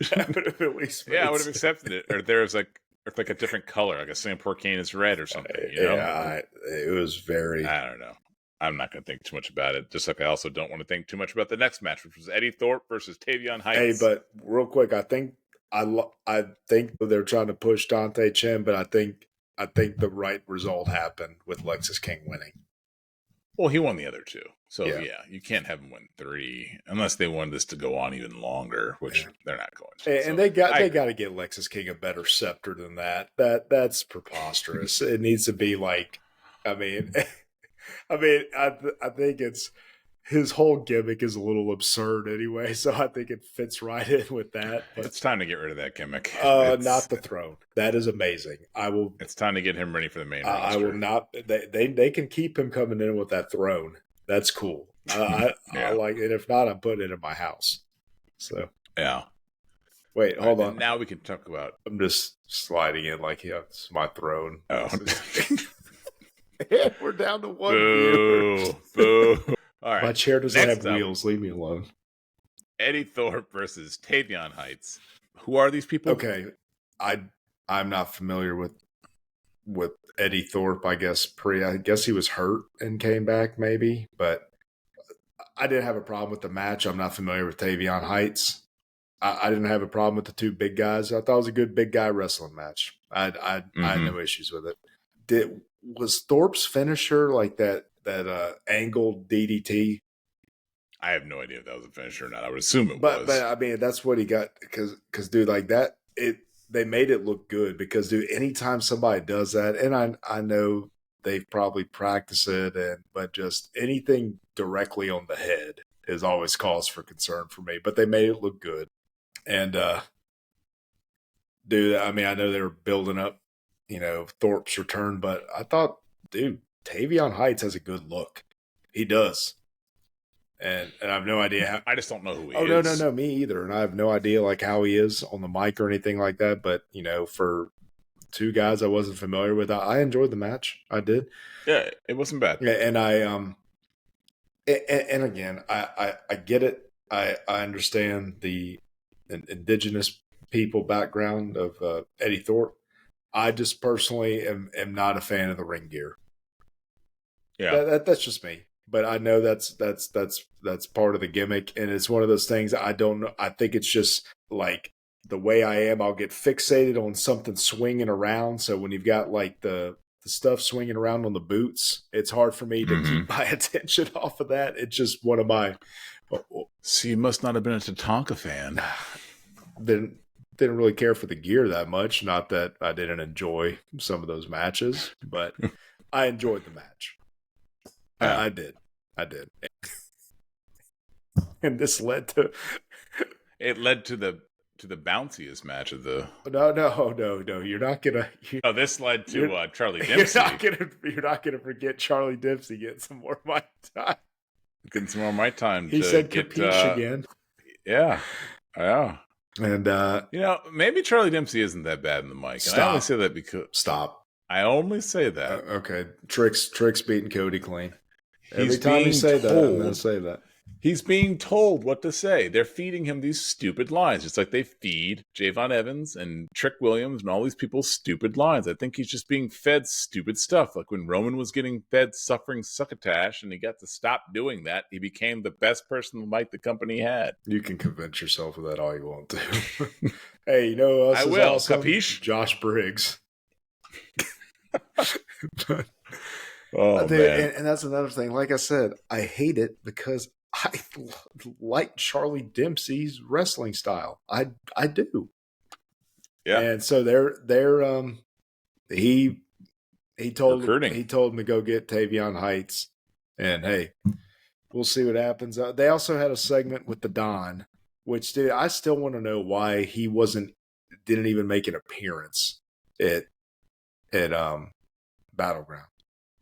that would have at least I would have accepted it. Or there was like a different color, like a Singapore Cane is red or something. You know? Yeah, it was very. I don't know. I'm not going to think too much about it. Just like I also don't want to think too much about the next match, which was Eddie Thorpe versus Tavion Heights. Hey, but real quick, I think they're trying to push Dante Chen, but I think the right result happened with Lexis King winning. Well, he won the other two. So, yeah you can't have him win 3 unless they wanted this to go on even longer, which they're not going to. And they got to get Lexis King a better scepter than that. That's preposterous. It needs to be like, I think it's his whole gimmick is a little absurd anyway, so I think it fits right in with that. But it's time to get rid of that gimmick. Not the throne. That is amazing. It's time to get him ready for the main roster. I will not. They can keep him coming in with that throne. That's cool. I like it. If not, I'm putting it in my house. So yeah. Wait, hold on. Now we can talk about. I'm just sliding in like it's my throne. Oh. We're down to one viewer. Boo. All right. My chair doesn't have wheels. Leave me alone. Eddie Thorpe versus Tavion Heights. Who are these people? Okay, I'm not familiar with Eddie Thorpe. I guess he was hurt and came back maybe, but I didn't have a problem with the match. I'm not familiar with Tavion Heights. I didn't have a problem with the two big guys. I thought it was a good big guy wrestling match. I had no issues with it. Was Thorpe's finisher like that angled DDT? I have no idea if that was a finisher or not. I would assume it was. But I mean, that's what he got because dude, like that, they made it look good because dude, anytime somebody does that, and I know they've probably practiced it, but just anything directly on the head is always cause for concern for me. But they made it look good, and dude, I mean, I know they were building up, Thorpe's return, but I thought, dude, Tavion Heights has a good look. He does. And I have no idea how. I just don't know who he is. Oh, no, me either. And I have no idea like how he is on the mic or anything like that. But, for two guys I wasn't familiar with, I enjoyed the match. I did. Yeah, it wasn't bad. Yeah, and and again, I get it. I understand the indigenous people background of Eddie Thorpe. I just personally am not a fan of the ring gear. Yeah, that's just me. But I know that's part of the gimmick, and it's one of those things I don't know. I think it's just like the way I am. I'll get fixated on something swinging around. So when you've got like the stuff swinging around on the boots, it's hard for me to keep my attention off of that. It's just one of my. So you must not have been a Tatanka fan. Didn't really care for the gear that much. Not that I didn't enjoy some of those matches, but I enjoyed the match. I did. And this led to... It led to the to the bounciest match of the. No. You're not gonna. Oh, this led to Charlie Dempsey. You're not gonna forget Charlie Dempsey getting some more mic time. Getting some more mic time. He said capiche again. Yeah. And maybe Charlie Dempsey isn't that bad in the mic. Stop. And I only say that because I only say that. Okay, Tricks beating Cody clean. Every time you say that, I'm going to say that. He's being told what to say. They're feeding him these stupid lines. It's like they feed Javon Evans and Trick Williams and all these people stupid lines. I think he's just being fed stupid stuff. Like when Roman was getting fed suffering succotash and he got to stop doing that, he became the best person the mic the company had. You can convince yourself of that all you want to. Hey, you know who else I is will. awesome? Capiche? Josh Briggs. Oh, man. And that's another thing. Like I said, I hate it because I like Charlie Dempsey's wrestling style. I do. Yeah. And so he told him to go get Tavion Heights, and hey, we'll see what happens. They also had a segment with the Don, which I still want to know why he didn't even make an appearance at Battleground.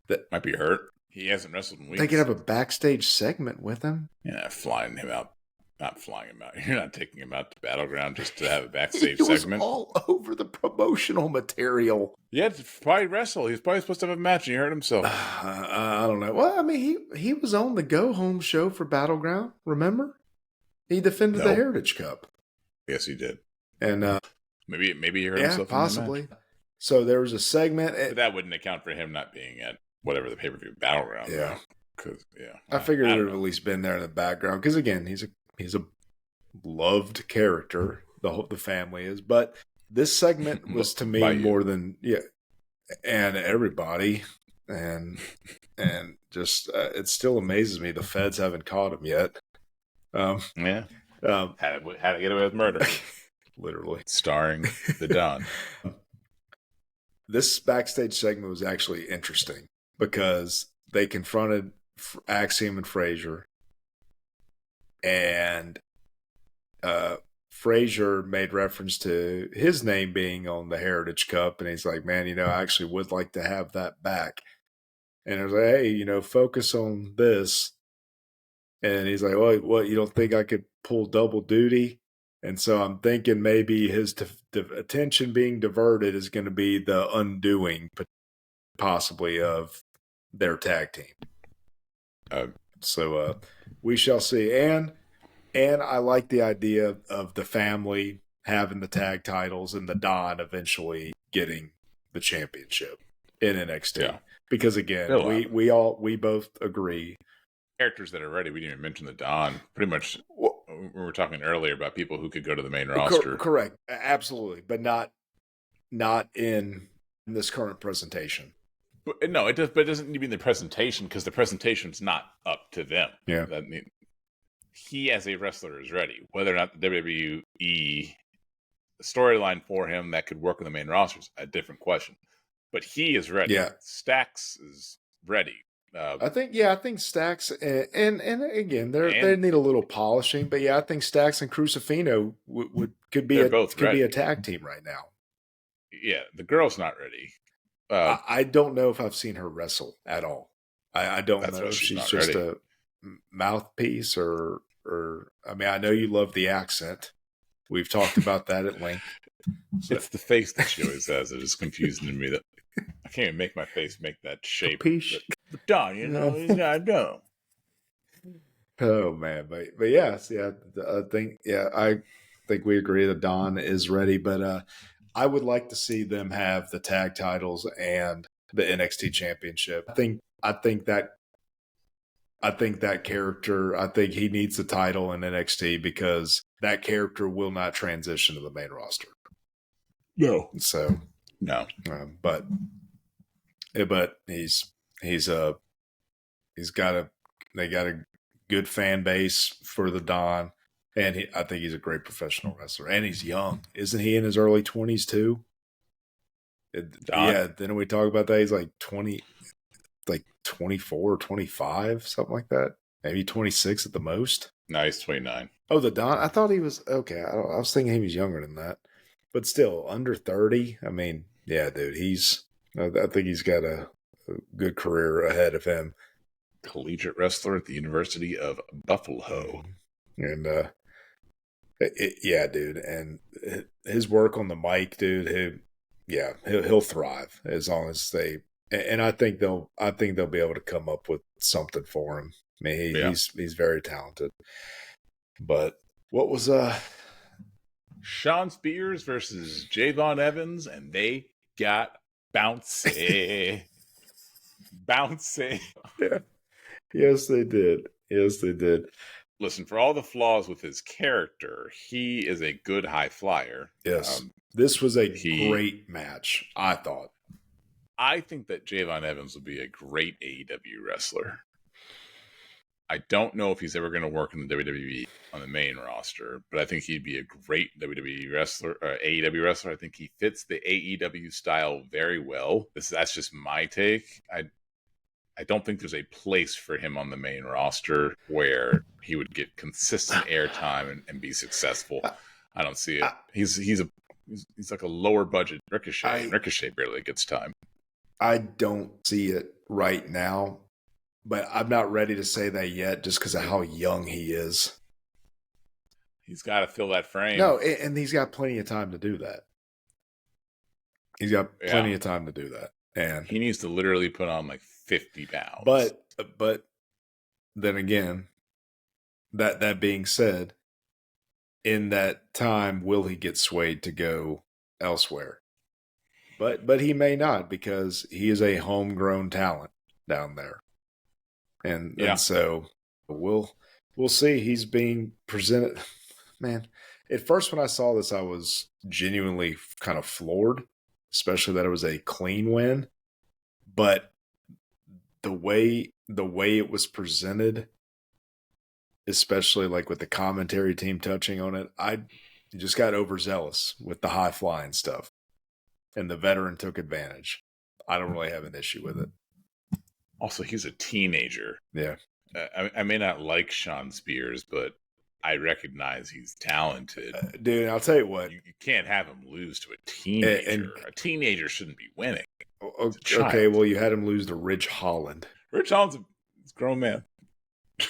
That might be hurt. He hasn't wrestled in weeks. They could have a backstage segment with him. Yeah, flying him out. Not flying him out. You're not taking him out to Battleground just to have a backstage segment. He was all over the promotional material. Yeah, to probably wrestle. He's probably supposed to have a match, and he hurt himself. I don't know. Well, I mean, he was on the Go Home show for Battleground. Remember? He defended the Heritage Cup. Yes, he did. And maybe he hurt himself. Yeah, possibly. So there was a segment. But that wouldn't account for him not being at whatever the pay-per-view Battleground. Yeah. Because I figured it would have at least been there in the background. Because again, he's a loved character. The family is, but this segment was to me more than and everybody, and just it still amazes me the feds haven't caught him yet. Had to get away with murder, literally starring the Don. This backstage segment was actually interesting because they confronted Axiom and Frazier, and Frazier made reference to his name being on the Heritage Cup, and he's like, man, I actually would like to have that back. And I was like, hey, focus on this. And he's like, well, what, you don't think I could pull double duty? And so I'm thinking maybe his attention being diverted is going to be the undoing, possibly, of their tag team. So we shall see. And I like the idea of the family having the tag titles and the Don eventually getting the championship in NXT. Yeah. Because again, we both agree. Characters that are ready. We didn't even mention the Don. Pretty much, we were talking earlier about people who could go to the main roster. Correct, absolutely, but not in this current presentation. But, no, it does. But it doesn't need to be in the presentation because the presentation's not up to them. Yeah. He as a wrestler is ready. Whether or not the WWE storyline for him that could work on the main roster is a different question. But he is ready. Yeah. Stax is ready. I think Stax and again they need a little polishing, but I think Stax and Crucifino could be a tag team right now. Yeah, the girl's not ready. I don't know if I've seen her wrestle at all. I don't know if she's just ready. A mouthpiece or I mean, I know you love the accent. We've talked about that at length. So. It's the face that she always has. It is confusing to me that I can't even make my face make that shape. But Don, he's got to go. Oh man, but yes, I think we agree that Don is ready, but I would like to see them have the tag titles and the NXT championship. I think that character, I think he needs the title in NXT because that character will not transition to the main roster. No. So no. But they got a good fan base for the Don, and I think he's a great professional wrestler, and he's young. Isn't he in his early 20s too? Yeah. Didn't we talk about that? He's like 20. Like 24 or 25, something like that. Maybe 26 at the most. No, he's 29. Oh, the Don. I thought he was okay. I was thinking he was younger than that, but still under 30. I mean, yeah, dude. I think he's got a good career ahead of him. Collegiate wrestler at the University of Buffalo. And yeah, dude. And his work on the mic, dude. He'll thrive as long as they. And I think they'll be able to come up with something for him. I mean, he's very talented. But what was Shawn Spears versus Javon Evans, and they got bouncy. Bouncy. Yeah. Yes, they did. Yes, they did. Listen, for all the flaws with his character, he is a good high flyer. Yes. This was a great match, I thought. I think that Javon Evans would be a great AEW wrestler. I don't know if he's ever going to work in the WWE on the main roster, but I think he'd be a great WWE wrestler, or AEW wrestler. I think he fits the AEW style very well. That's just my take. I don't think there's a place for him on the main roster where he would get consistent airtime and be successful. I don't see it. He's like a lower budget Ricochet, and Ricochet barely gets time. I don't see it right now, but I'm not ready to say that yet just because of how young he is. He's got to fill that frame. No, and he's got plenty of time to do that. He's got plenty of time to do that. And he needs to literally put on like 50 pounds. But then again, that being said, in that time, will he get swayed to go elsewhere? But he may not, because he is a homegrown talent down there. And so we'll see. He's being presented. Man, at first when I saw this, I was genuinely kind of floored, especially that it was a clean win. But the way it was presented, especially like with the commentary team touching on it, I just got overzealous with the high flying stuff. And the veteran took advantage. I don't really have an issue with it. Also, he's a teenager. Yeah. I may not like Shawn Spears, but I recognize he's talented. Dude, I'll tell you what. You can't have him lose to a teenager. A teenager shouldn't be winning. Okay, well, you had him lose to Ridge Holland. Ridge Holland's a grown man.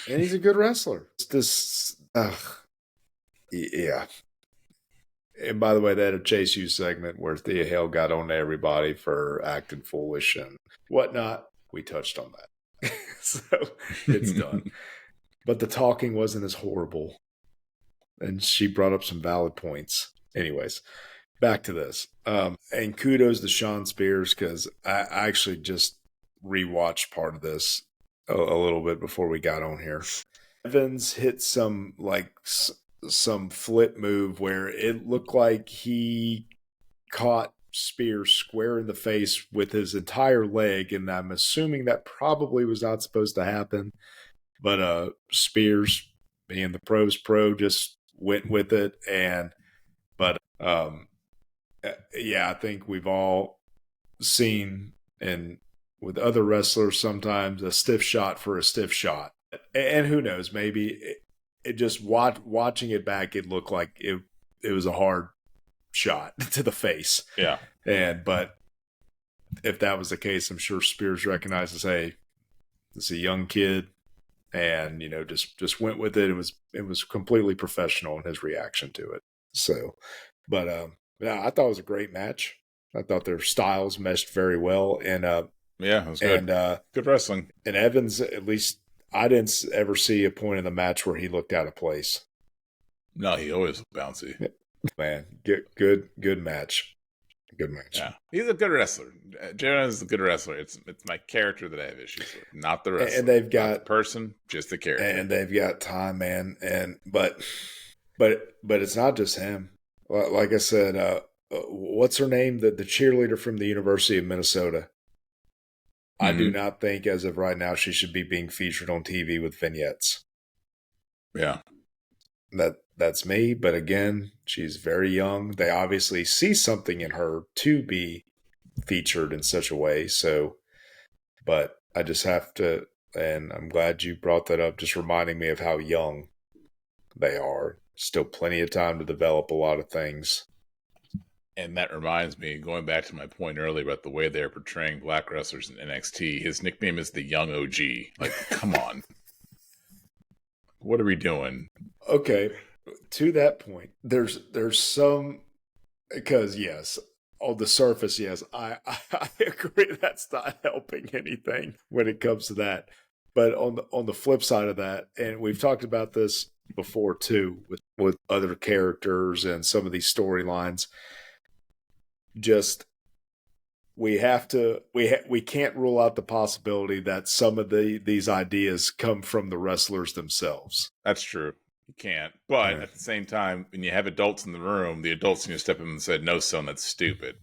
And he's a good wrestler. Yeah. And by the way, they had a Chase U segment where Thea Hale got on to everybody for acting foolish and whatnot. We touched on that. So it's done. But the talking wasn't as horrible. And she brought up some valid points. Anyways, back to this. And kudos to Shawn Spears, because I actually just rewatched part of this a little bit before we got on here. Evans hit some flip move where it looked like he caught Spears square in the face with his entire leg, and I'm assuming that probably was not supposed to happen. But Spears, being the pro's pro, just went with it. I think we've all seen, and with other wrestlers, sometimes a stiff shot for a stiff shot. And who knows, maybe it just watching it back, it looked like it was a hard shot to the face. Yeah. But if that was the case, I'm sure Spears recognizes, hey, this is a young kid, and just went with it. It was completely professional in his reaction to it. So, but I thought it was a great match. I thought their styles meshed very well, and it was good. And good wrestling. And Evans, at least I didn't ever see a point in the match where he looked out of place. No, he always looked bouncy. Man, good match. Good match. Yeah, he's a good wrestler. Jaron is a good wrestler. It's my character that I have issues with, not the wrestler. And they've got not the person, just the character. And they've got time, man. But it's not just him. Like I said, what's her name? The cheerleader from the University of Minnesota. Mm-hmm. I do not think, as of right now, she should be being featured on TV with vignettes. Yeah. That's me, but again, she's very young. They obviously see something in her to be featured in such a way. So, but I just have to, and I'm glad you brought that up, just reminding me of how young They are. Still plenty of time to develop a lot of things. And that reminds me, going back to my point earlier about the way they're portraying black wrestlers in NXT, his nickname is the Young OG. Like, come on. What are we doing? Okay, to that point, there's some, because yes, on the surface, yes, I agree that's not helping anything when it comes to that. But on the flip side of that, and we've talked about this before too, with other characters and some of these storylines, just we can't rule out the possibility that some of these ideas come from the wrestlers themselves. That's true. You can't. But at the same time, when you have adults in the room, the adults need to step in and say, "No, son, that's stupid."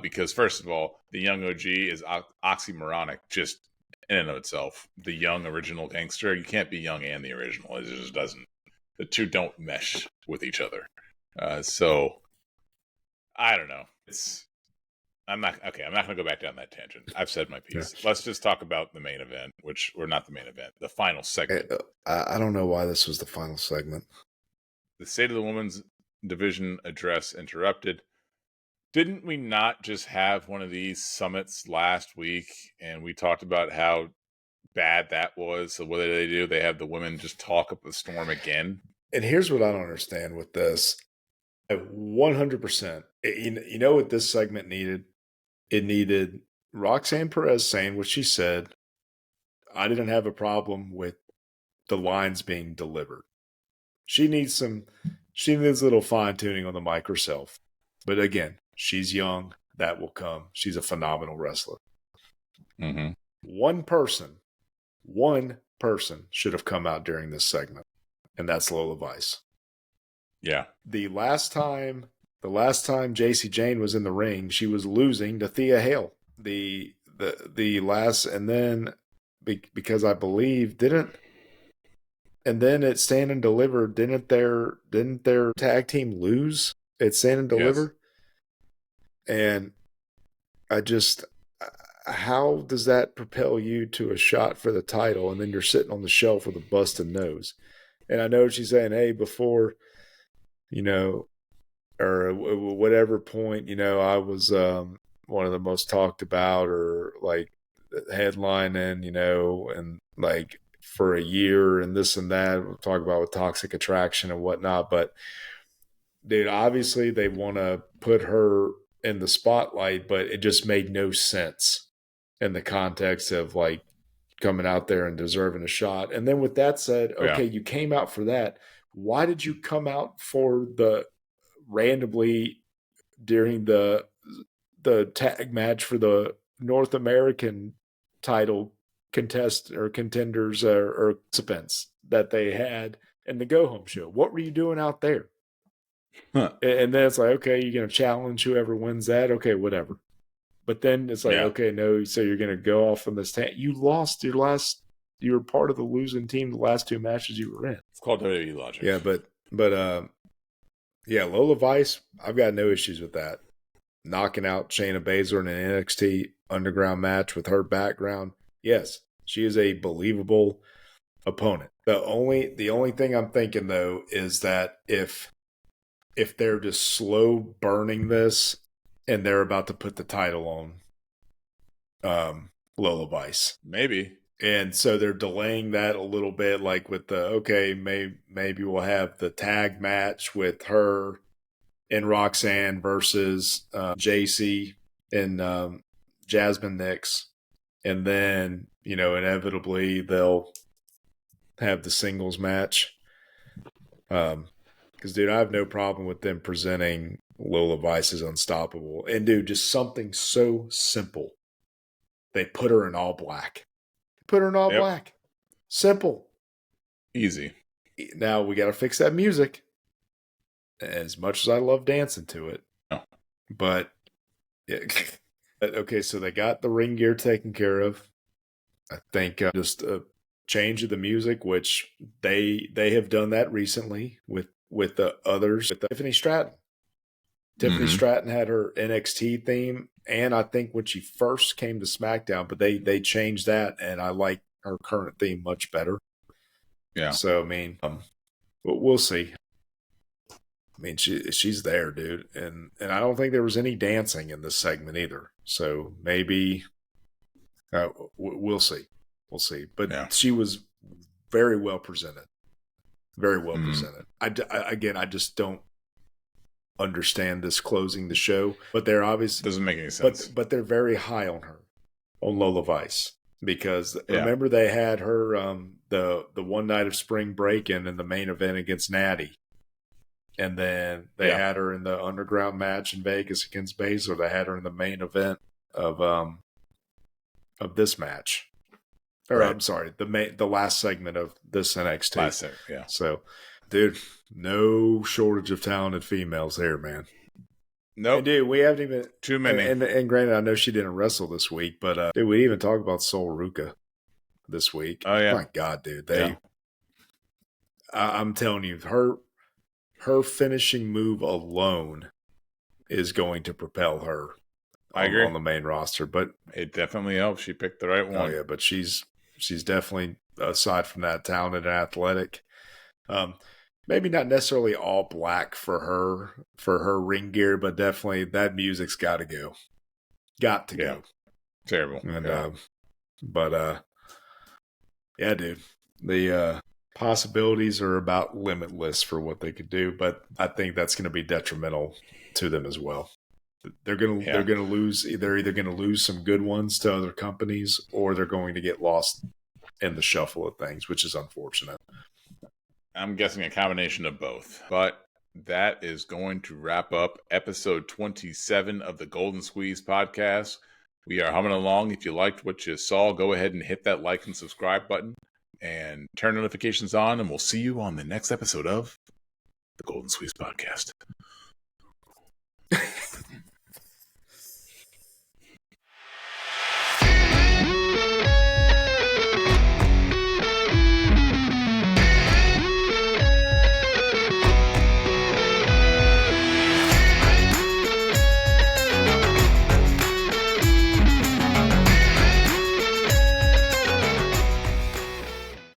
Because first of all, the young OG is oxymoronic just in and of itself. The young original gangster, you can't be young and the original. It just doesn't. The two don't mesh with each other. So I don't know. I'm not going to go back down that tangent. I've said my piece. Yeah. Let's just talk about the main event, or not the main event, the final segment. I don't know why this was the final segment. The State of the Women's Division address interrupted. Didn't we not just have one of these summits last week, and we talked about how bad that was? So what do they do? They have the women just talk up the storm again? And here's what I don't understand with this. 100%. You know what this segment needed? It needed Roxanne Perez saying what she said. I didn't have a problem with the lines being delivered. She needs a little fine tuning on the mic herself. But again, she's young. That will come. She's a phenomenal wrestler. Mm-hmm. One person should have come out during this segment, and that's Lola Vice. Yeah. The last time JC Jane was in the ring, she was losing to Thea Hale. The last, and then because I believe and then at Stand and Deliver, didn't their tag team lose at Stand and Deliver? Yes. And I just, how does that propel you to a shot for the title, and then you're sitting on the shelf with a busted nose? And I know she's saying, hey, before, or whatever point, I was one of the most talked about, or like headlining, and like for a year and this and that. We'll talk about with Toxic Attraction and whatnot. But dude, obviously they want to put her in the spotlight, but it just made no sense in the context of like coming out there and deserving a shot. And then with that said, okay, you came out for that. Why did you come out for the randomly during the tag match for the North American title contenders or participants that they had in the Go Home show? What were you doing out there? Huh. And then it's like, okay, you're going to challenge whoever wins that. Okay, whatever. But then it's like, okay, no, so you're going to go off on this you lost you were part of the losing team the last two matches you were in. It's called WWE logic. Yeah, but Lola Vice, I've got no issues with that. Knocking out Shayna Baszler in an NXT underground match with her background. Yes, she is a believable opponent. The only thing I'm thinking though is that if they're just slow burning this and they're about to put the title on Lola Vice. Maybe. And so they're delaying that a little bit, like with maybe we'll have the tag match with her and Roxanne versus JC and Jasmine Nix. And then, inevitably they'll have the singles match. Because, dude, I have no problem with them presenting Lola Vice as unstoppable. And, dude, just something so simple. They put her in all black. Black. Simple. Easy. Now, we got to fix that music. As much as I love dancing to it. Oh. But, yeah. Okay, so they got the ring gear taken care of. I think just a change of the music, which they have done that recently with the others. With Tiffany Stratton. Tiffany Stratton had her NXT theme, and I think when she first came to SmackDown, but they changed that, and I like her current theme much better. Yeah. So, I mean, But we'll see. I mean, she's there, dude, and I don't think there was any dancing in this segment either. So maybe we'll see. We'll see. But she was very well presented. Very well presented. I just don't understand this closing the show. But they're obviously doesn't make any sense. But they're very high on her, on Lola Vice, because remember they had her the one night of spring break-in the main event against Natty. And then they had her in the underground match in Vegas against Baszler. They had her in the main event of this match. Or I'm sorry, the last segment of this NXT. Last segment, yeah. So, dude, no shortage of talented females there, man. Nope. Dude, we haven't even too many. And granted, I know she didn't wrestle this week, but dude, we didn't even talk about Sol Ruka this week. Oh yeah, my God, dude, I'm telling you, her finishing move alone is going to propel her on the main roster. But it definitely helps. She picked the right one. Oh yeah, but she's definitely, aside from that, talented and athletic. Maybe not necessarily all black for her ring gear, but definitely that music's got to go. Got to go. Terrible. And yeah, dude. The possibilities are about limitless for what they could do, but I think that's going to be detrimental to them as well. They're going to lose. They're either going to lose some good ones to other companies, or they're going to get lost in the shuffle of things, which is unfortunate. I'm guessing a combination of both. But that is going to wrap up episode 27 of the Golden Squeeze podcast. We are humming along. If you liked what you saw, go ahead and hit that like and subscribe button and turn notifications on, and we'll see you on the next episode of the Golden Squeeze podcast.